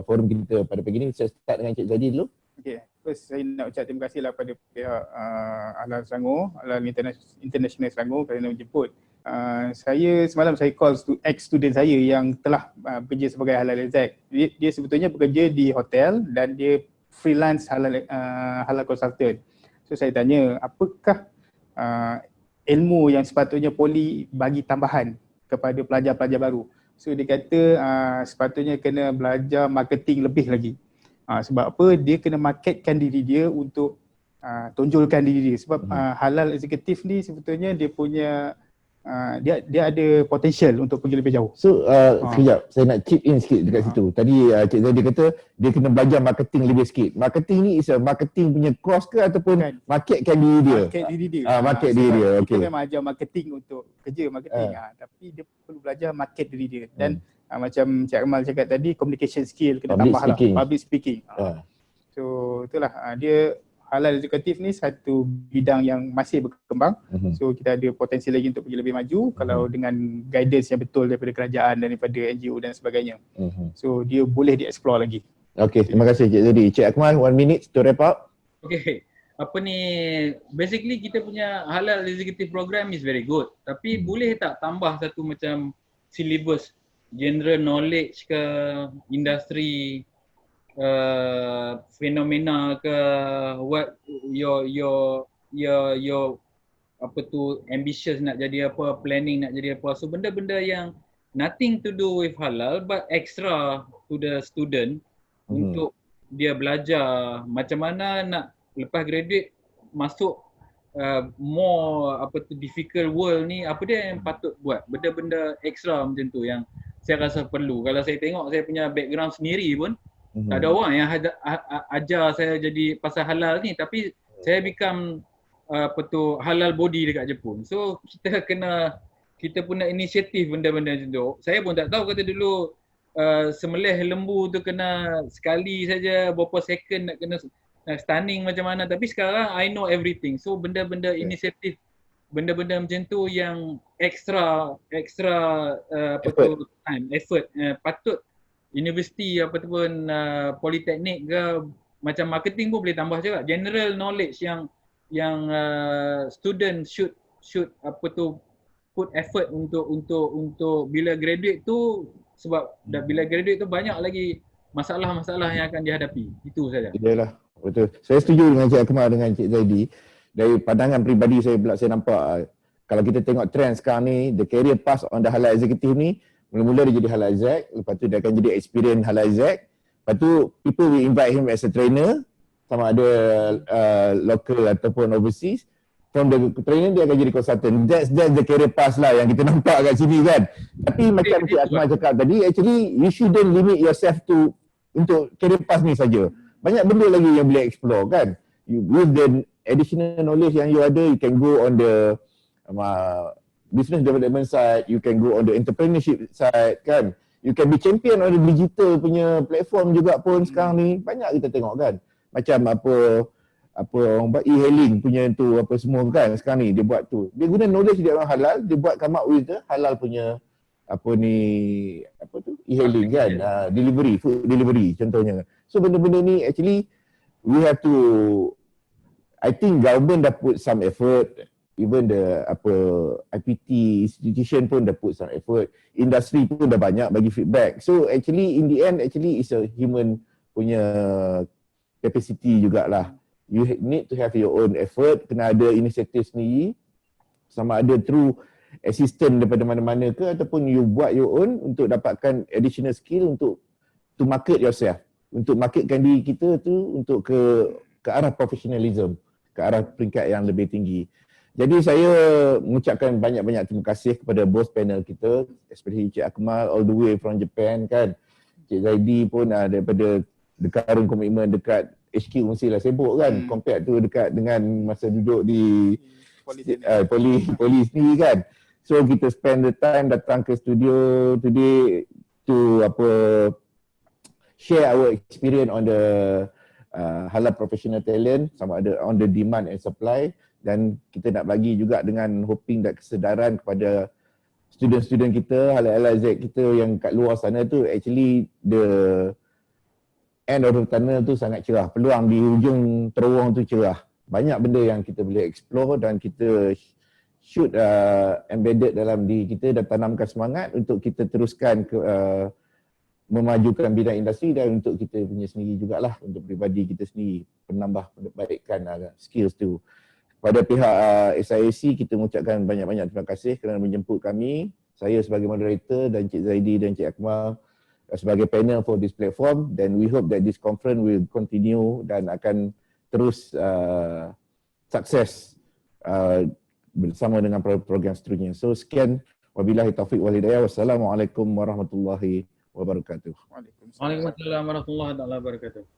forum kita pada pagi ni. Saya start dengan Cik Zaidi dulu. Okay, first saya nak ucap terima kasih lah pada pihak Halal Selangor, Halal International Selangor kerana menjemput. Semalam saya call ex-student saya yang telah bekerja sebagai halal exec. Dia sebetulnya bekerja di hotel dan dia freelance halal consultant. So saya tanya, apakah ilmu yang sepatutnya Poli bagi tambahan kepada pelajar-pelajar baru? So dia kata sepatutnya kena belajar marketing lebih lagi. Sebab apa? Dia kena marketkan diri dia untuk tonjolkan diri dia. Sebab halal eksekutif ni sebetulnya dia punya dia ada potential untuk pergi lebih jauh. So sekejap, saya nak chip in sikit dekat situ. Tadi Cik Zaidi kata dia kena belajar marketing lebih sikit. Marketing ni is a marketing punya course ke ataupun marketkan diri dia? Market diri dia. Market diri dia. Kita memang ajar marketing untuk kerja marketing, tapi dia perlu belajar market diri dia. Dan macam Cik Akmal cakap tadi, communication skill kena tambah lah, public speaking. So itulah dia. Halal eksekutif ni satu bidang yang masih berkembang. So kita ada potensi lagi untuk pergi lebih maju kalau dengan guidance yang betul daripada kerajaan dan daripada NGO dan sebagainya. So dia boleh di-explore lagi. Okay, terima kasih Cik Zaidi. Cik Akmal, 1 minute to wrap up. Okay, basically kita punya halal executive program is very good. Tapi boleh tak tambah satu macam syllabus general knowledge ke, industri, fenomena ke, what your ambitious nak jadi apa, planning nak jadi apa. So benda-benda yang nothing to do with halal but extra to the student untuk dia belajar macam mana nak lepas graduate masuk more difficult world ni, apa dia yang patut buat, benda-benda extra macam tu yang saya rasa perlu. Kalau saya tengok saya punya background sendiri pun tak ada orang yang ajar saya jadi pasal halal ni, tapi saya become halal body dekat Jepun. So kita punya inisiatif benda-benda macam tu. Saya pun tak tahu, kata dulu semelih lembu tu kena sekali saja, berapa second nak kena stunning macam mana, tapi sekarang I know everything. So benda-benda inisiatif, benda-benda macam tu yang extra time, effort, patut universiti ataupun politeknik ke macam marketing pun boleh tambah juga. General knowledge yang student should put effort untuk bila graduate tu, sebab bila graduate tu banyak lagi masalah-masalah yang akan dihadapi. Itu saja. Iyalah, betul. Saya setuju dengan Cik Akmal dengan Cik Zaidi. Dari pandangan peribadi saya nampak kalau kita tengok trend sekarang ni, the career path on the halal executive ni, mula-mula dia jadi halal exec, lepas tu dia akan jadi experience halal exec, lepas tu people will invite him as a trainer, sama ada local ataupun overseas. From the training dia akan jadi consultant. That's the career path lah yang kita nampak kat sini kan. Tapi macam Cik Akmal cakap tadi, actually you shouldn't limit yourself to untuk career path ni saja. Banyak benda lagi yang boleh explore kan. With the additional knowledge yang you ada, you can go on the business development side, you can go on the entrepreneurship side kan. You can be champion on the digital punya platform juga pun sekarang ni. Banyak kita tengok kan. Macam apa orang buat e-hailing punya tu apa semua kan sekarang ni dia buat tu. Dia guna knowledge dia orang halal, dia buat come up with the halal punya e-hailing kan, delivery, food delivery contohnya. So benda-benda ni actually we have to, I think government dah put some effort, even the IPT institution pun dah put some effort, industri pun dah banyak bagi feedback. So actually in the end actually is a human punya capacity jugalah. You need to have your own effort, kena ada inisiatif sendiri, sama ada through assistant daripada mana-mana ke ataupun you buat your own untuk dapatkan additional skill untuk to market yourself, untuk marketkan diri kita tu untuk ke arah professionalism, ke arah peringkat yang lebih tinggi. Jadi saya mengucapkan banyak-banyak terima kasih kepada both panel kita, especially Cik Akmal all the way from Japan kan. Cik Zaidi pun daripada Dekarun komitmen dekat HQ mestilah sibuk kan, compare tu dekat dengan masa duduk di Poli sendiri kan. So kita spend the time datang ke studio today to share our experience on the halal professional talent, sama ada on the demand and supply, dan kita nak bagi juga dengan hoping dan kesedaran kepada student-student kita, halal Z kita yang kat luar sana tu, actually the end of the tunnel tu sangat cerah. Peluang di hujung terowong tu cerah. Banyak benda yang kita boleh explore dan kita should embedded dalam diri kita dan tanamkan semangat untuk kita teruskan memajukan bidang industri dan untuk kita punya sendiri jugalah, untuk pribadi kita sendiri, penambah baikkan skills tu. Pada pihak SIAC kita mengucapkan banyak-banyak terima kasih kerana menjemput kami. Saya sebagai moderator dan Cik Zaidi dan Cik Akmal sebagai panel for this platform, dan we hope that this conference will continue dan akan terus sukses bersama dengan program seterusnya. So sekian, wabillahi taufiq wal hidayah. Wassalamualaikum warahmatullahi wabarakatuh. Waalaikumsalam warahmatullahi wabarakatuh.